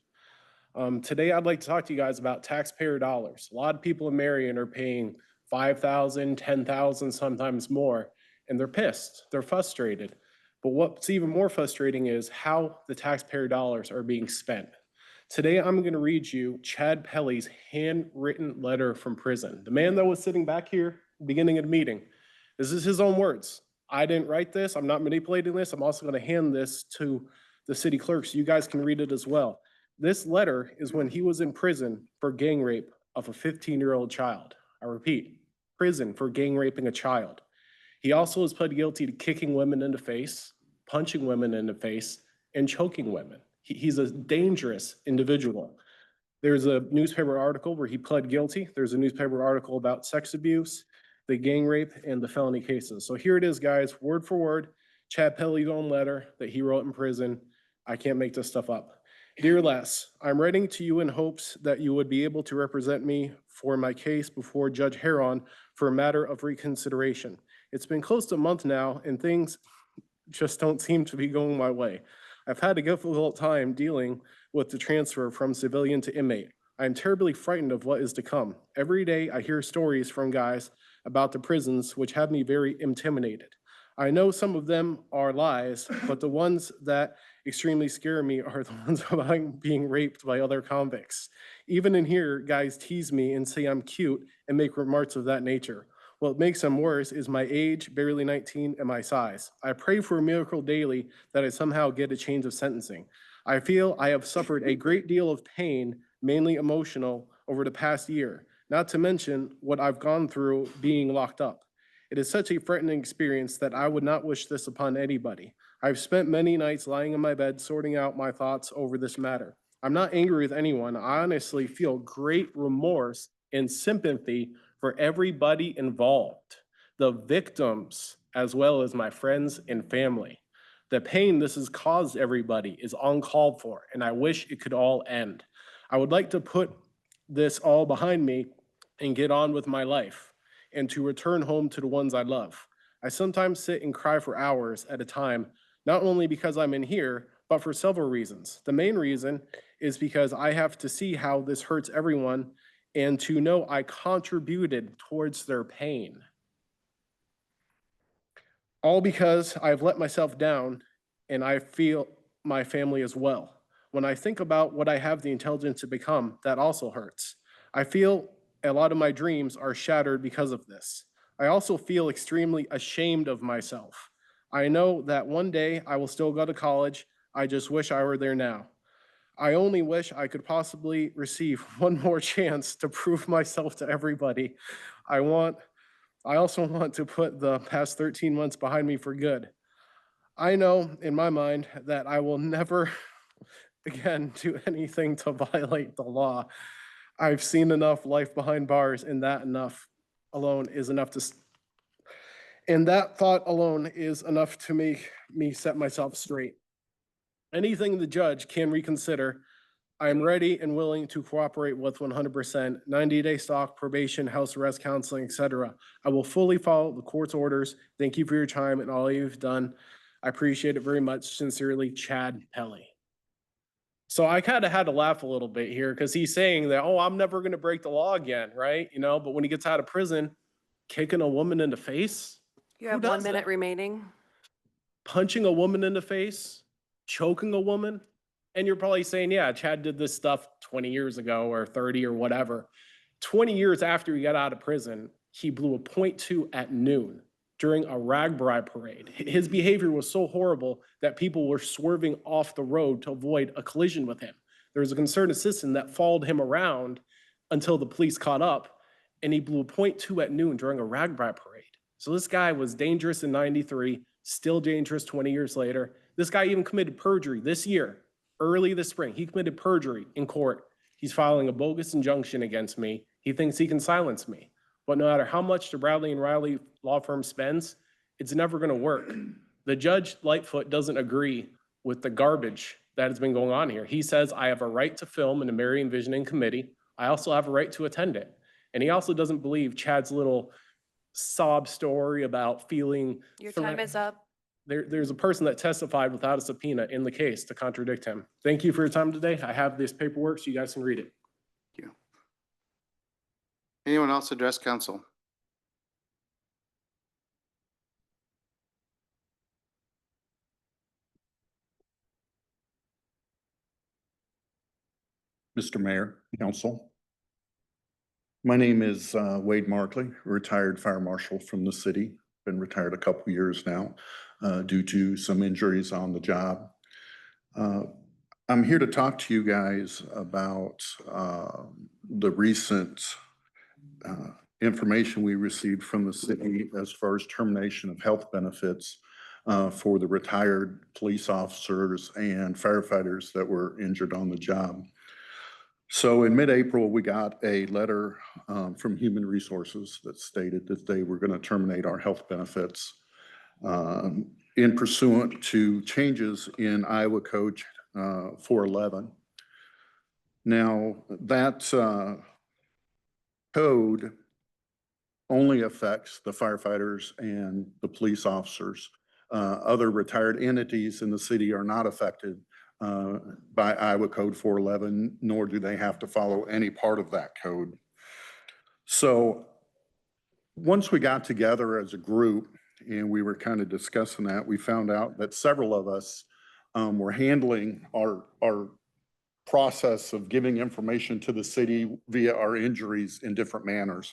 Today, I'd like to talk to you guys about taxpayer dollars. A lot of people in Marion are paying $5,000, $10,000, sometimes more, and they're pissed. They're frustrated. But what's even more frustrating is how the taxpayer dollars are being spent. Today, I'm going to read you Chad Pelly's handwritten letter from prison. The man that was sitting back here, beginning of the meeting. This is his own words. I didn't write this. I'm not manipulating this. I'm also going to hand this to the city clerk so you guys can read it as well. This letter is when he was in prison for gang rape of a 15-year-old child. I repeat, prison for gang raping a child. He also has pled guilty to kicking women in the face, punching women in the face, and choking women. He's a dangerous individual. There's a newspaper article where he pled guilty. There's a newspaper article about sex abuse, the gang rape, and the felony cases. So here it is, guys, word for word, Chad Pelly's own letter that he wrote in prison. I can't make this stuff up. Dear Les, I'm writing to you in hopes that you would be able to represent me for my case before Judge Heron for a matter of reconsideration. It's been close to a month now, and things just don't seem to be going my way. I've had a difficult time dealing with the transfer from civilian to inmate. I am terribly frightened of what is to come. Every day I hear stories from guys about the prisons which have me very intimidated. I know some of them are lies, but the ones that extremely scare me are the ones about being raped by other convicts. Even in here, guys tease me and say I'm cute and make remarks of that nature. What makes them worse is my age, barely 19, and my size. I pray for a miracle daily that I somehow get a change of sentencing. I feel I have suffered a great deal of pain, mainly emotional, over the past year, not to mention what I've gone through being locked up. It is such a threatening experience that I would not wish this upon anybody. I've spent many nights lying in my bed sorting out my thoughts over this matter. I'm not angry with anyone. I honestly feel great remorse and sympathy for everybody involved, the victims, as well as my friends and family. The pain this has caused everybody is uncalled for, and I wish it could all end. I would like to put this all behind me and get on with my life and to return home to the ones I love. I sometimes sit and cry for hours at a time, not only because I'm in here, but for several reasons. The main reason is because I have to see how this hurts everyone and to know I contributed towards their pain. All because I've let myself down and I feel my family as well. When I think about what I have the intelligence to become, that also hurts. I feel a lot of my dreams are shattered because of this. I also feel extremely ashamed of myself. I know that one day I will still go to college. I just wish I were there now. I only wish I could possibly receive one more chance to prove myself to everybody. I also want to put the past 13 months behind me for good. I know in my mind that I will never again do anything to violate the law. I've seen enough life behind bars, and that thought alone is enough to make me set myself straight. Anything the judge can reconsider I am ready and willing to cooperate with 100%, 90-day stalk, probation, house arrest, counseling, etc. I will fully follow the court's orders. Thank you for your time and all you've done. I appreciate it very much. Sincerely, Chad Pelly. So I kind of had to laugh a little bit here because he's saying that, oh, I'm never going to break the law again, right? You know, but when he gets out of prison, kicking a woman in the face, You Who have does 1 minute that? remaining. punching a woman in the face, choking a woman, and you're probably saying, yeah, Chad did this stuff 20 years ago or 30 or whatever. 20 years after he got out of prison, he blew a .2 at noon during a ragbride parade. His behavior was so horrible that people were swerving off the road to avoid a collision with him. There was a concerned assistant that followed him around until the police caught up, and he blew a .2 at noon during a ragbride parade. So this guy was dangerous in 93, still dangerous 20 years later. This guy even committed perjury this year, early this spring. He committed perjury in court. He's filing a bogus injunction against me. He thinks he can silence me. But no matter how much the Bradley and Riley law firm spends, it's never going to work. The judge, Lightfoot, doesn't agree with the garbage that has been going on here. He says, I have a right to film in the Marion Visioning Committee. I also have a right to attend it. And he also doesn't believe Chad's little sob story about feeling. Your time is up. There's a person that testified without a subpoena in the case to contradict him. Thank you for your time today. I have this paperwork so you guys can read it. Thank you. Anyone else address council? Mr. Mayor, Council. My name is Wade Markley, retired fire marshal from the city. Been retired a couple years now due to some injuries on the job. I'm here to talk to you guys about the recent information we received from the city as far as termination of health benefits for the retired police officers and firefighters that were injured on the job. So in mid-April, we got a letter from Human Resources that stated that they were going to terminate our health benefits in pursuant to changes in Iowa Code 411. Now, that code only affects the firefighters and the police officers. Other retired entities in the city are not affected by Iowa Code 411, nor do they have to follow any part of that code. So once we got together as a group and we were kind of discussing that, we found out that several of us were handling our process of giving information to the city via our injuries in different manners.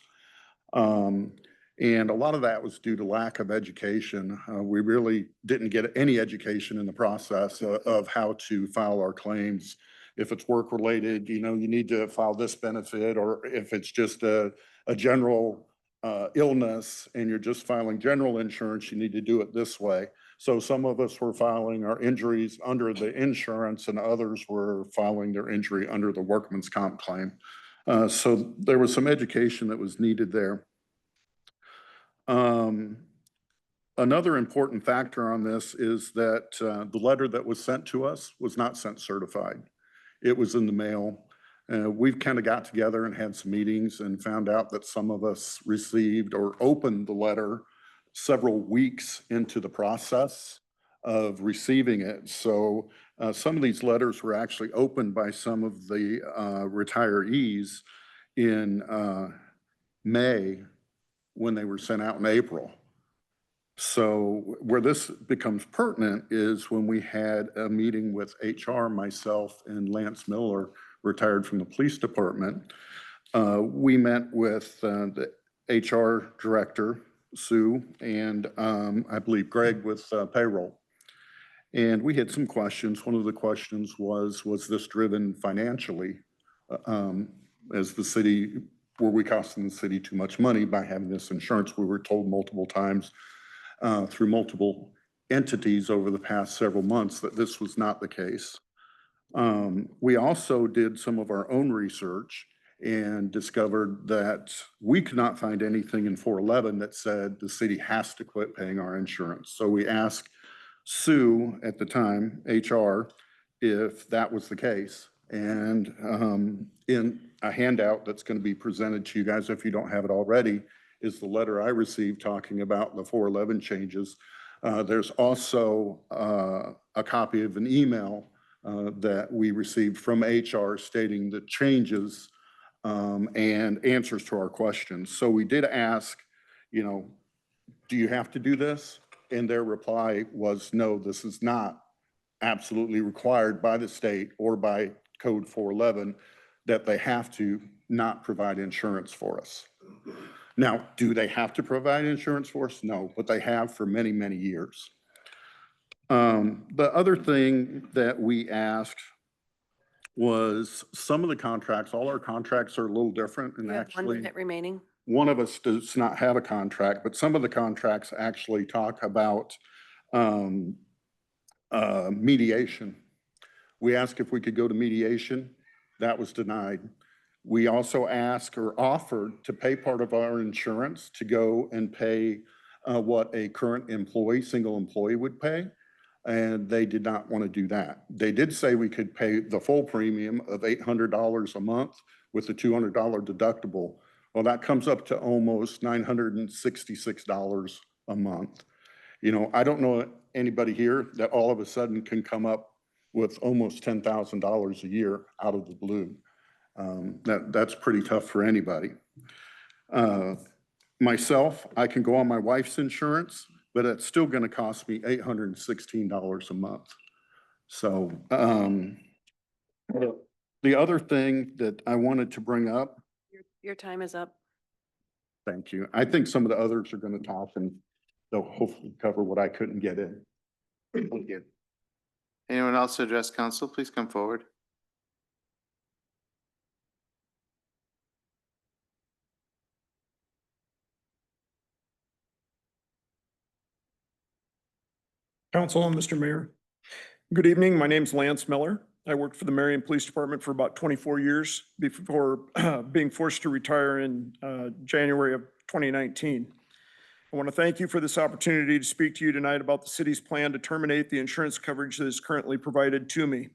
And a lot of that was due to lack of education. We really didn't get any education in the process of how to file our claims. If it's work related, you know, you need to file this benefit, or if it's just a general illness and you're just filing general insurance, you need to do it this way. So some of us were filing our injuries under the insurance and others were filing their injury under the workman's comp claim. So there was some education that was needed there. Another important factor on this is that the letter that was sent to us was not sent certified. It was in the mail. We've kind of got together and had some meetings and found out that some of us received or opened the letter several weeks into the process of receiving it. So some of these letters were actually opened by some of the retirees in May when they were sent out in April. So where this becomes pertinent is when we had a meeting with HR, myself and Lance Miller, retired from the police department. We met with the HR director, Sue, and I believe Greg with payroll. And we had some questions. One of the questions was this driven financially as the city, were we costing the city too much money by having this insurance? We were told multiple times through multiple entities over the past several months that this was not the case. We also did some of our own research and discovered that we could not find anything in 411 that said the city has to quit paying our insurance. So we asked Sue at the time, HR, if that was the case. And in a handout that's going to be presented to you guys, if you don't have it already, is the letter I received talking about the 411 changes. There's also a copy of an email that we received from HR stating the changes and answers to our questions. So we did ask, you know, do you have to do this? And their reply was, no, this is not absolutely required by the state or by Code 411 that they have to not provide insurance for us. Now, do they have to provide insurance for us? No, but they have for many, many years. The other thing that we asked was some of the contracts, all our contracts are a little different, and You have 1 actually minute remaining. one of us does not have a contract, but some of the contracts actually talk about mediation. We asked if we could go to mediation. That was denied. We also asked or offered to pay part of our insurance to go and pay what a current employee, single employee would pay. And they did not want to do that. They did say we could pay the full premium of $800 a month with a $200 deductible. Well, that comes up to almost $966 a month. You know, I don't know anybody here that all of a sudden can come up with almost $10,000 a year out of the blue. That's pretty tough for anybody. Myself, I can go on my wife's insurance, but it's still going to cost me $816 a month. So the other thing that I wanted to bring up. Your time is up. Thank you. I think some of the others are going to talk and they'll hopefully cover what I couldn't get in. Thank you. Anyone else to address council, please come forward. Council and Mr. Mayor. Good evening. My name's Lance Miller. I worked for the Marion Police Department for about 24 years before being forced to retire in January of 2019. I want to thank you for this opportunity to speak to you tonight about the city's plan to terminate the insurance coverage that is currently provided to me.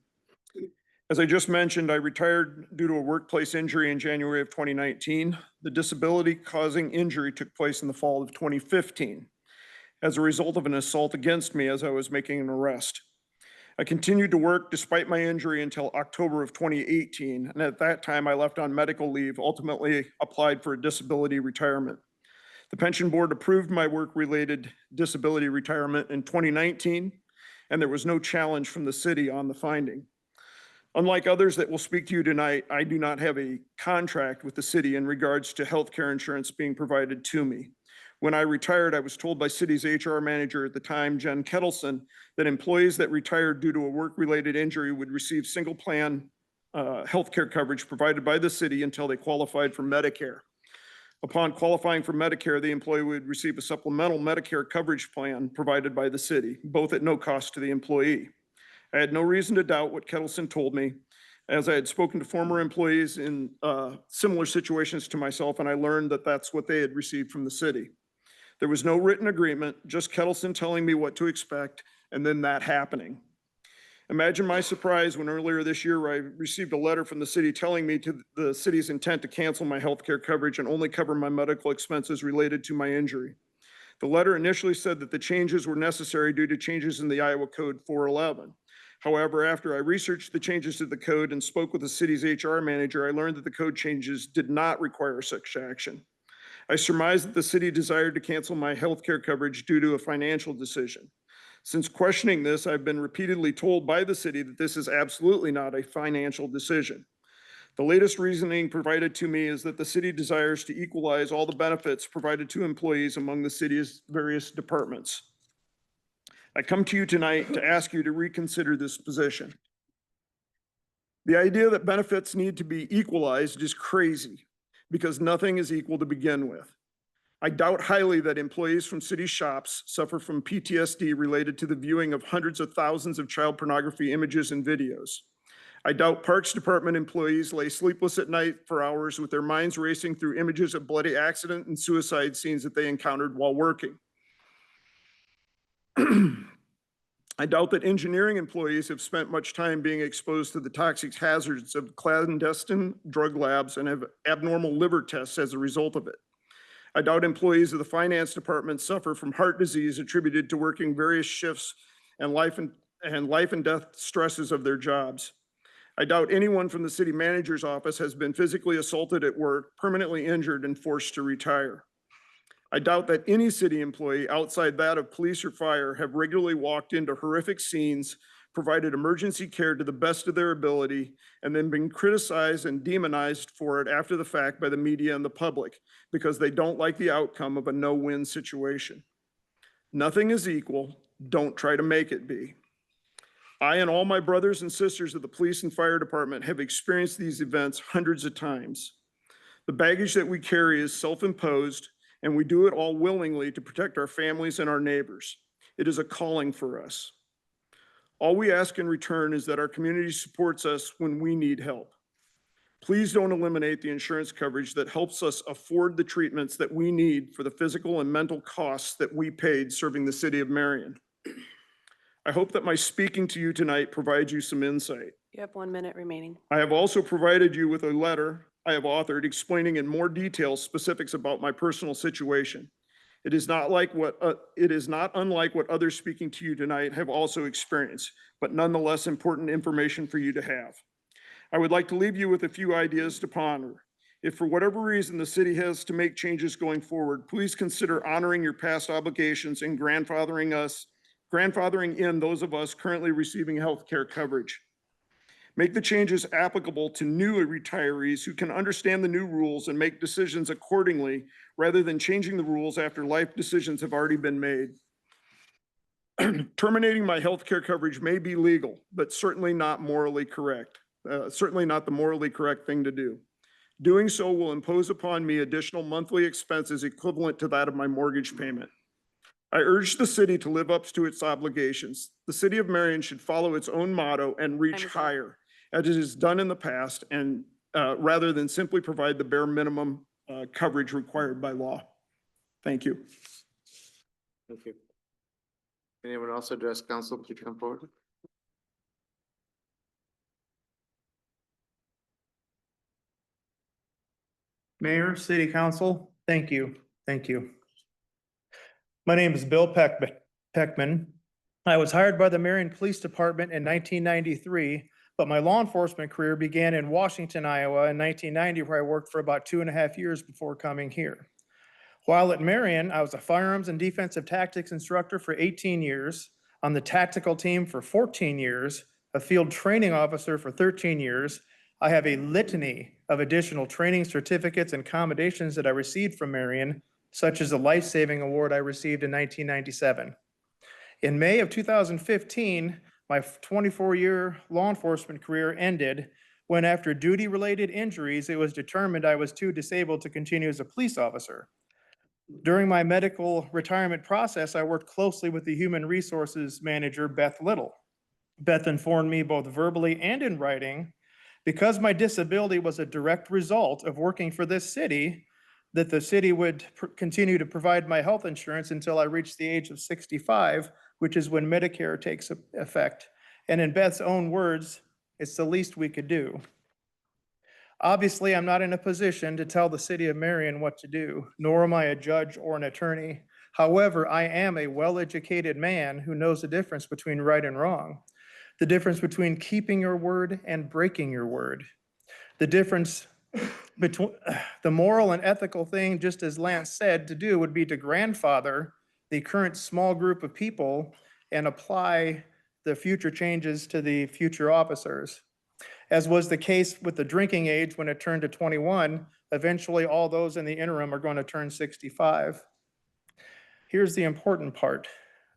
As I just mentioned, I retired due to a workplace injury in January of 2019. The disability causing injury took place in the fall of 2015 as a result of an assault against me as I was making an arrest. I continued to work despite my injury until October of 2018, and at that time I left on medical leave, ultimately applied for a disability retirement. The pension board approved my work-related disability retirement in 2019, and there was no challenge from the city on the finding. Unlike others that will speak to you tonight, I do not have a contract with the city in regards to healthcare insurance being provided to me. When I retired, I was told by city's HR manager at the time, Jen Kettleson, that employees that retired due to a work-related injury would receive single plan healthcare coverage provided by the city until they qualified for Medicare. Upon qualifying for Medicare, the employee would receive a supplemental Medicare coverage plan provided by the city, both at no cost to the employee. I had no reason to doubt what Kettleson told me, as I had spoken to former employees in similar situations to myself, and I learned that that's what they had received from the city. There was no written agreement, just Kettleson telling me what to expect, and then that happening. Imagine my surprise when earlier this year I received a letter from the city telling me to the city's intent to cancel my healthcare coverage and only cover my medical expenses related to my injury. The letter initially said that the changes were necessary due to changes in the Iowa Code 411. However, after I researched the changes to the code and spoke with the city's HR manager, I learned that the code changes did not require such action. I surmised that the city desired to cancel my healthcare coverage due to a financial decision. Since questioning this, I've been repeatedly told by the city that this is absolutely not a financial decision. The latest reasoning provided to me is that the city desires to equalize all the benefits provided to employees among the city's various departments. I come to you tonight to ask you to reconsider this position. The idea that benefits need to be equalized is crazy, because nothing is equal to begin with. I doubt highly that employees from city shops suffer from PTSD related to the viewing of hundreds of thousands of child pornography images and videos. I doubt Parks Department employees lay sleepless at night for hours with their minds racing through images of bloody accident and suicide scenes that they encountered while working. I doubt that engineering employees have spent much time being exposed to the toxic hazards of clandestine drug labs and have abnormal liver tests as a result of it. I doubt employees of the finance department suffer from heart disease attributed to working various shifts and life and death stresses of their jobs. I doubt anyone from the city manager's office has been physically assaulted at work, permanently injured, and forced to retire. I doubt that any city employee outside that of police or fire have regularly walked into horrific scenes, provided emergency care to the best of their ability, and then been criticized and demonized for it after the fact by the media and the public because they don't like the outcome of a no-win situation. Nothing is equal. Don't try to make it be. I and all my brothers and sisters of the police and fire department have experienced these events hundreds of times. The baggage that we carry is self-imposed, and we do it all willingly to protect our families and our neighbors. It is a calling for us. All we ask in return is that our community supports us when we need help. Please don't eliminate the insurance coverage that helps us afford the treatments that we need for the physical and mental costs that we paid serving the city of Marion. I hope that my speaking to you tonight provides you some insight. You have 1 minute remaining. I have also provided you with a letter I have authored explaining in more detail specifics about my personal situation. It is not unlike what others speaking to you tonight have also experienced, but nonetheless important information for you to have. I would like to leave you with a few ideas to ponder. If for whatever reason the city has to make changes going forward, please consider honoring your past obligations and grandfathering in those of us currently receiving health care coverage. Make the changes applicable to new retirees who can understand the new rules and make decisions accordingly rather than changing the rules after life decisions have already been made. Terminating my health care coverage may be legal, but certainly not morally correct. Certainly not the morally correct thing to do. Doing so will impose upon me additional monthly expenses equivalent to that of my mortgage payment. I urge the city to live up to its obligations. The city of Marion should follow its own motto and reach higher, as it has done in the past, and rather than simply provide the bare minimum coverage required by law. Thank you. Thank you. Anyone else address council? Please come forward. Mayor, City Council, thank you. Thank you. My name is Bill Peckman. I was hired by the Marion Police Department in 1993, but my law enforcement career began in Washington, Iowa in 1990, where I worked for about 2.5 years before coming here. While at Marion, I was a firearms and defensive tactics instructor for 18 years, on the tactical team for 14 years, a field training officer for 13 years. I have a litany of additional training certificates and commendations that I received from Marion, such as the life-saving award I received in 1997. In May of 2015, my 24-year law enforcement career ended when, after duty-related injuries, it was determined I was too disabled to continue as a police officer. During my medical retirement process, I worked closely with the human resources manager, Beth Little. Beth informed me both verbally and in writing, because my disability was a direct result of working for this city, that the city would continue to provide my health insurance until I reached the age of 65, which is when Medicare takes effect. And in Beth's own words, it's the least we could do. Obviously, I'm not in a position to tell the city of Marion what to do, nor am I a judge or an attorney. However, I am a well-educated man who knows the difference between right and wrong, the difference between keeping your word and breaking your word, the difference between the moral and ethical thing, just as Lance said, to do would be to grandfather the current small group of people and apply the future changes to the future officers. As was the case with the drinking age when it turned to 21, eventually all those in the interim are going to turn 65. Here's the important part.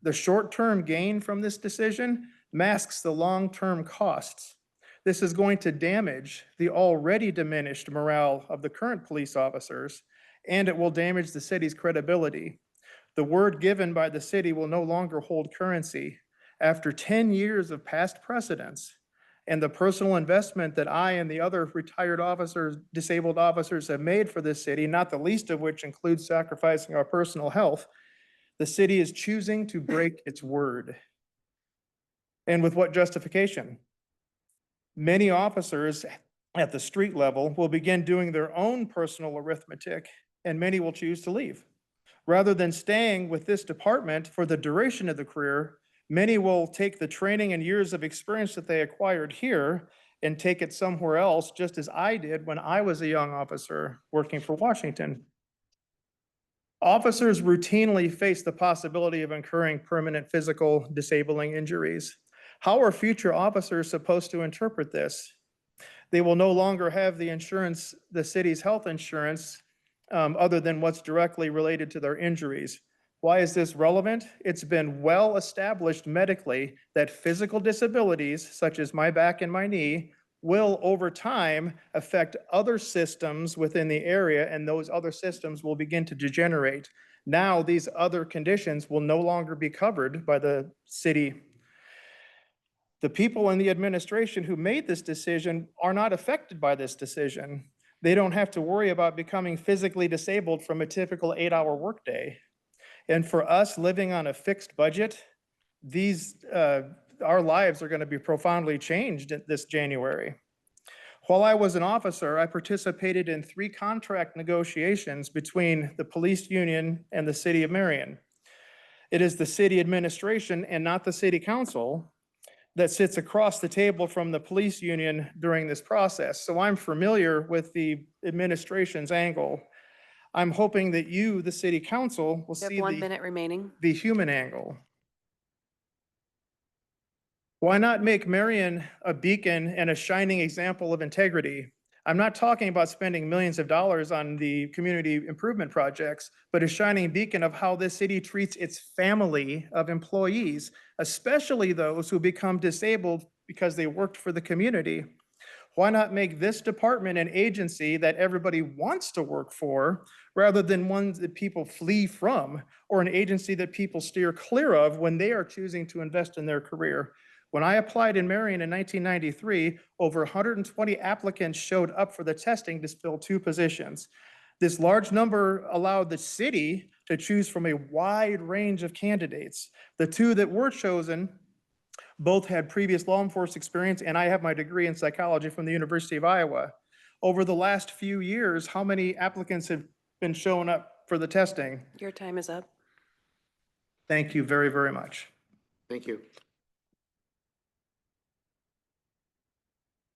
The short-term gain from this decision masks the long-term costs. This is going to damage the already diminished morale of the current police officers, and it will damage the city's credibility. The word given by the city will no longer hold currency. After 10 years of past precedents and the personal investment that I and the other retired officers, disabled officers have made for this city, not the least of which includes sacrificing our personal health, the city is choosing to break its word. And with what justification? Many officers at the street level will begin doing their own personal arithmetic, and many will choose to leave. Rather than staying with this department for the duration of the career, many will take the training and years of experience that they acquired here and take it somewhere else, just as I did when I was a young officer working for Washington. Officers routinely face the possibility of incurring permanent physical disabling injuries. How are future officers supposed to interpret this? They will no longer have the insurance, the city's health insurance, other than what's directly related to their injuries. Why is this relevant? It's been well established medically that physical disabilities, such as my back and my knee, will over time affect other systems within the area, and those other systems will begin to degenerate. Now, these other conditions will no longer be covered by the city. The people in the administration who made this decision are not affected by this decision. They don't have to worry about becoming physically disabled from a typical 8-hour workday. And for us living on a fixed budget, our lives are going to be profoundly changed this January. While I was an officer, I participated in 3 contract negotiations between the police union and the city of Marion. It is the city administration and not the city council that sits across the table from the police union during this process. So I'm familiar with the administration's angle. I'm hoping that you, the city council, will You have see 1 minute remaining. the human angle. Why not make Marion a beacon and a shining example of integrity? I'm not talking about spending millions of dollars on the community improvement projects, but a shining beacon of how this city treats its family of employees, especially those who become disabled because they worked for the community. Why not make this department an agency that everybody wants to work for rather than one that people flee from, or an agency that people steer clear of when they are choosing to invest in their career? When I applied in Marion in 1993, over 120 applicants showed up for the testing to fill 2 positions. This large number allowed the city to choose from a wide range of candidates. The 2 that were chosen both had previous law enforcement experience, and I have my degree in psychology from the University of Iowa. Over the last few years, how many applicants have been showing up for the testing? Your time is up. Thank you very, very much. Thank you.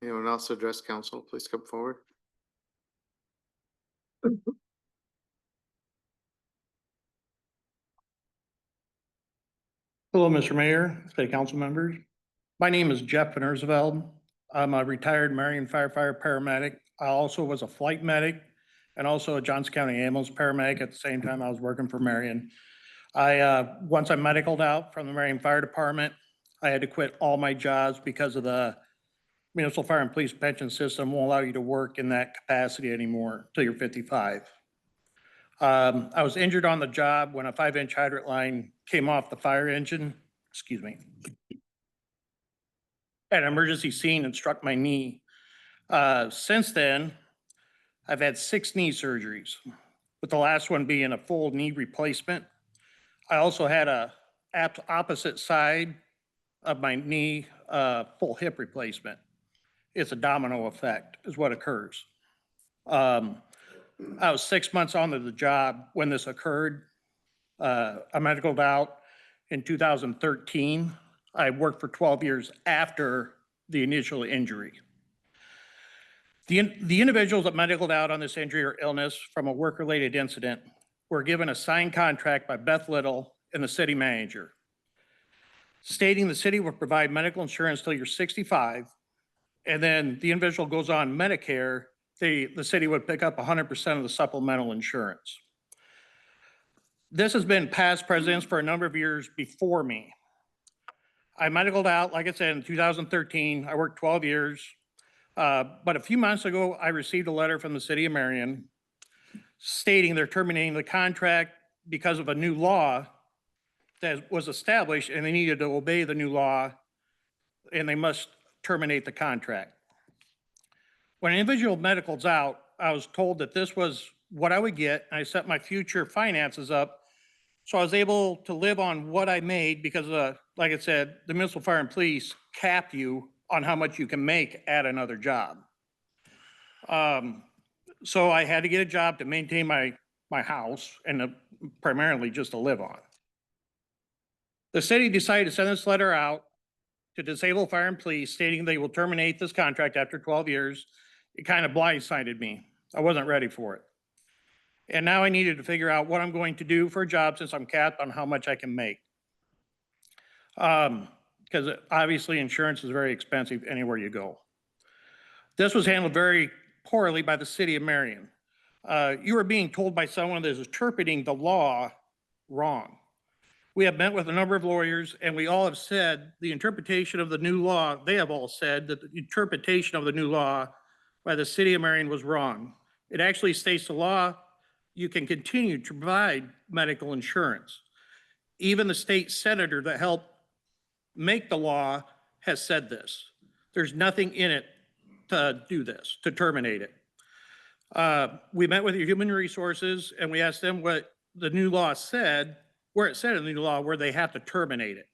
Anyone else address council? Please come forward. Hello, Mr. Mayor, city council members. My name is Jeff Van Ersveld. I'm a retired Marion firefighter paramedic. I also was a flight medic and also a Johnson County ambulance paramedic at the same time I was working for Marion. Once I medicaled out from the Marion Fire Department, I had to quit all my jobs because of the municipal fire and police pension system won't allow you to work in that capacity anymore until you're 55. I was injured on the job when a 5-inch hydrant line came off the fire engine, at an emergency scene and struck my knee. Since then, I've had 6 knee surgeries, with the last one being a full knee replacement. I also had a opposite side of my knee, full hip replacement. It's a domino effect is what occurs. I was 6 months onto the job when this occurred. I medicaled out in 2013. I worked for 12 years after the initial injury. The individuals that medicaled out on this injury or illness from a work-related incident were given a signed contract by Beth Little and the city manager, stating the city will provide medical insurance till you're 65, and then the individual goes on Medicare, the city would pick up 100% of the supplemental insurance. This has been past presidents for a number of years before me. I medicaled out, like I said, in 2013. I worked 12 years. But a few months ago, I received a letter from the city of Marion stating they're terminating the contract because of a new law that was established, and they needed to obey the new law, and they must terminate the contract. When an individual medicals out, I was told that this was what I would get, and I set my future finances up So I was able to live on what I made because, like I said, the municipal fire and police cap you on how much you can make at another job. So I had to get a job to maintain my house and primarily just to live on. The city decided to send this letter out to disable fire and police stating they will terminate this contract after 12 years. It kind of blindsided me. I wasn't ready for it. And now I needed to figure out what I'm going to do for a job since I'm capped on how much I can make. Because obviously insurance is very expensive anywhere you go. This was handled very poorly by the city of Marion. You are being told by someone that is interpreting the law wrong. We have met with a number of lawyers and we all have said the interpretation of the new law, they have all said that the interpretation of the new law by the city of Marion was wrong. It actually states the law, you can continue to provide medical insurance. Even the state senator that helped make the law has said this. There's nothing in it to do this, to terminate it. We met with your human resources and we asked them what the new law said, where it said in the new law where they have to terminate it.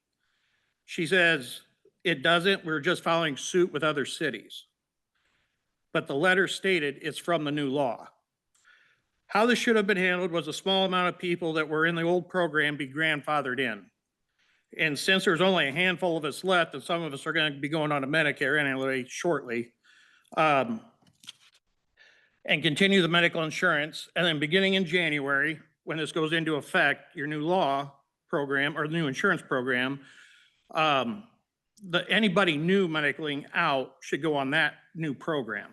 She says, it doesn't, we're just following suit with other cities. But the letter stated it's from the new law. How this should have been handled was a small amount of people that were in the old program be grandfathered in. And since there's only a handful of us left, and some of us are going to be going on to Medicare anyway shortly, and continue the medical insurance, and then beginning in January, when this goes into effect, your new law program or the new insurance program, anybody new medicaling out should go on that new program.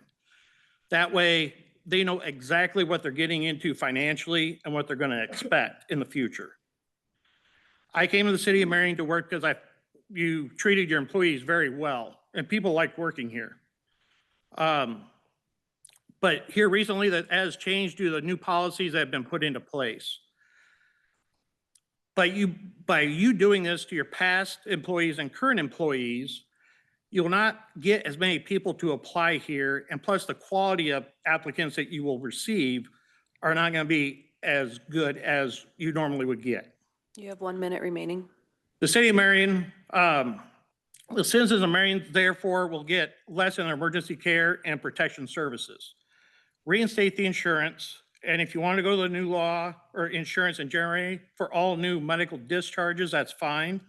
That way, they know exactly what they're getting into financially and what they're going to expect in the future. I came to the city of Marion to work because you treated your employees very well, and people like working here. But here recently, that has changed due to the new policies that have been put into place. By you doing this to your past employees and current employees, you will not get as many people to apply here, and plus the quality of applicants that you will receive are not going to be as good as you normally would get. You have 1 minute remaining. The city of Marion, the citizens of Marion, therefore, will get less in emergency care and protection services. Reinstate the insurance, and if you want to go to the new law or insurance in January for all new medical discharges, that's fine.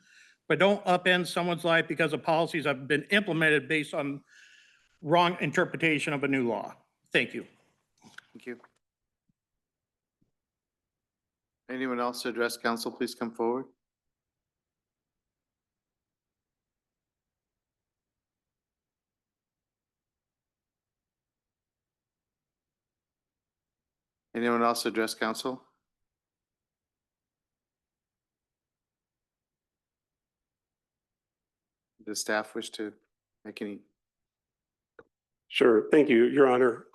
But don't upend someone's life because of policies that have been implemented based on wrong interpretation of a new law. Thank you. Thank you. Anyone else to address council, please come forward. Anyone else to address council? Does staff wish to make any? Sure. Thank you, Your Honor.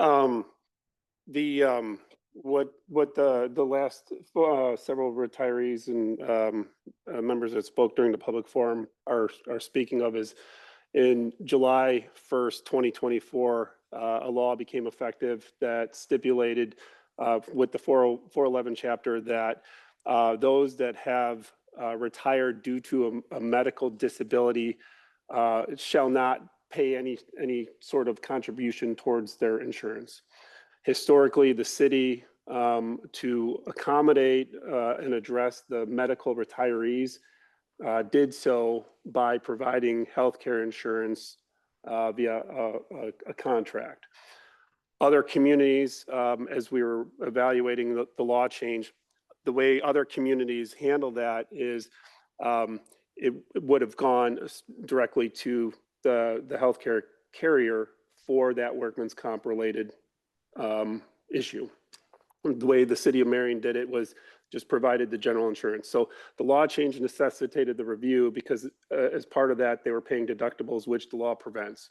What the last several retirees and members that spoke during the public forum are speaking of is in July 1st, 2024, a law became effective that stipulated with the 411 chapter that those that have retired due to a medical disability shall not pay any sort of contribution towards their insurance. Historically, the city, to accommodate and address the medical retirees, did so by providing healthcare insurance via a contract. Other communities, as we were evaluating the law change, the way other communities handle that is it would have gone directly to the healthcare carrier for that workman's comp related issue. The way the city of Marion did it was just provided the general insurance. So the law change necessitated the review because as part of that, they were paying deductibles, which the law prevents.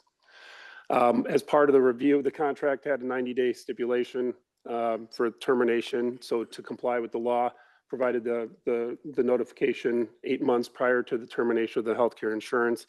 As part of the review, the contract had a 90-day stipulation for termination. So to comply with the law, provided the notification 8 months prior to the termination of the healthcare insurance.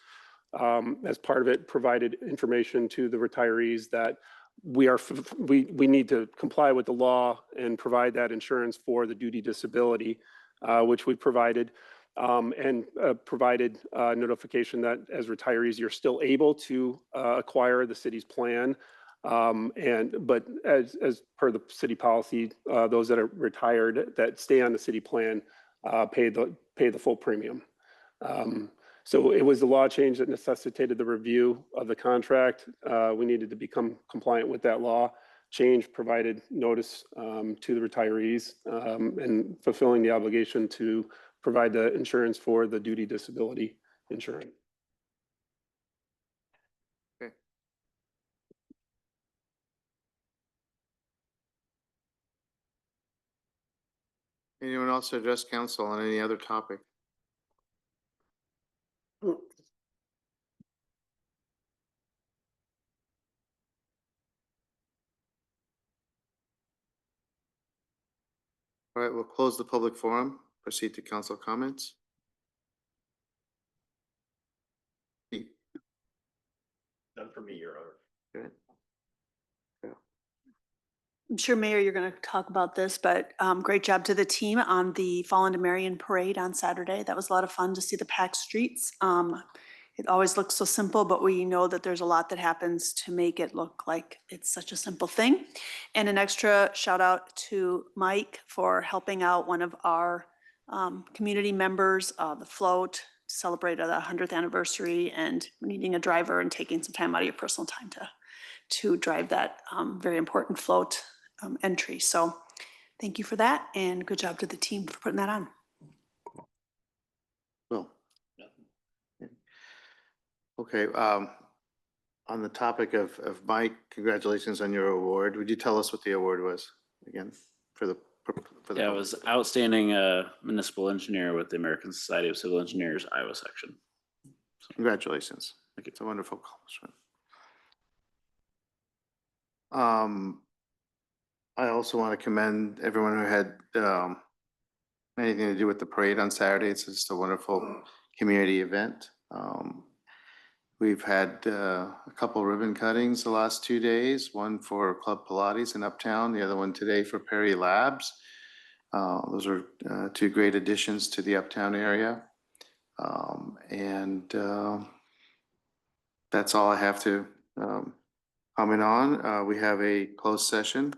As part of it, provided information to the retirees that we need to comply with the law and provide that insurance for the duty disability which we provided, and provided notification that as retirees, you're still able to acquire the city's plan. But as per the city policy, those that are retired that stay on the city plan pay the full premium. So it was the law change that necessitated the review of the contract. We needed to become compliant with that law change, provided notice to the retirees and fulfilling the obligation to provide the insurance for the duty disability insurance. Okay. Anyone else to address council on any other topic? All right, we'll close the public forum, proceed to council comments. None for me, Your Honor. Good. I'm sure, Mayor, you're going to talk about this, but great job to the team on the Fall into Marion parade on Saturday. That was a lot of fun to see the packed streets. It always looks so simple, but we know that there's a lot that happens to make it look like it's such a simple thing. And an extra shout out to Mike for helping out one of our community members, the float, to celebrate the 100th anniversary and needing a driver and taking some time out of your personal time to drive that very important float entry. So thank you for that, and good job to the team for putting that on. Well. Okay, on the topic of Mike, congratulations on your award. Would you tell us what the award was again for the? Yeah, it was outstanding municipal engineer with the American Society of Civil Engineers, Iowa section. Congratulations. It's a wonderful accomplishment. I also want to commend everyone who had anything to do with the parade on Saturday. It's just a wonderful community event. We've had a couple ribbon cuttings the last 2 days, one for Club Pilates in Uptown, the other one today for Perry Labs. Those are two great additions to the Uptown area. That's all I have to comment on. We have a closed session.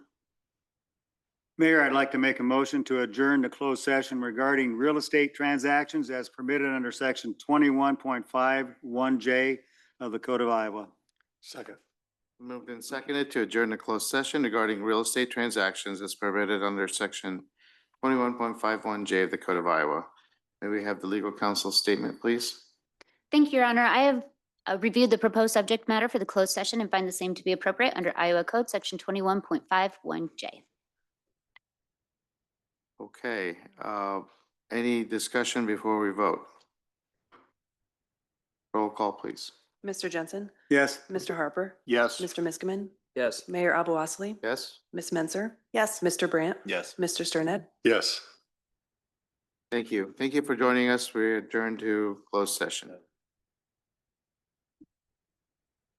Mayor, I'd like to make a motion to adjourn the closed session regarding real estate transactions as permitted under section 21.51J of the Code of Iowa. Second. Moved and seconded to adjourn the closed session regarding real estate transactions as permitted under section 21.51J of the Code of Iowa. May we have the legal counsel statement, please? Thank you, Your Honor. I have reviewed the proposed subject matter for the closed session and find the same to be appropriate under Iowa Code section 21.51J. Okay, any discussion before we vote? Roll call, please. Mr. Jensen? Yes. Mr. Harper? Yes. Mr. Miskman? Yes. Mayor Abu Osley? Yes? Ms. Menzer? Yes. Mr. Brandt? Yes. Mr. Sterned? Yes. Thank you. Thank you for joining us. We adjourn to closed session.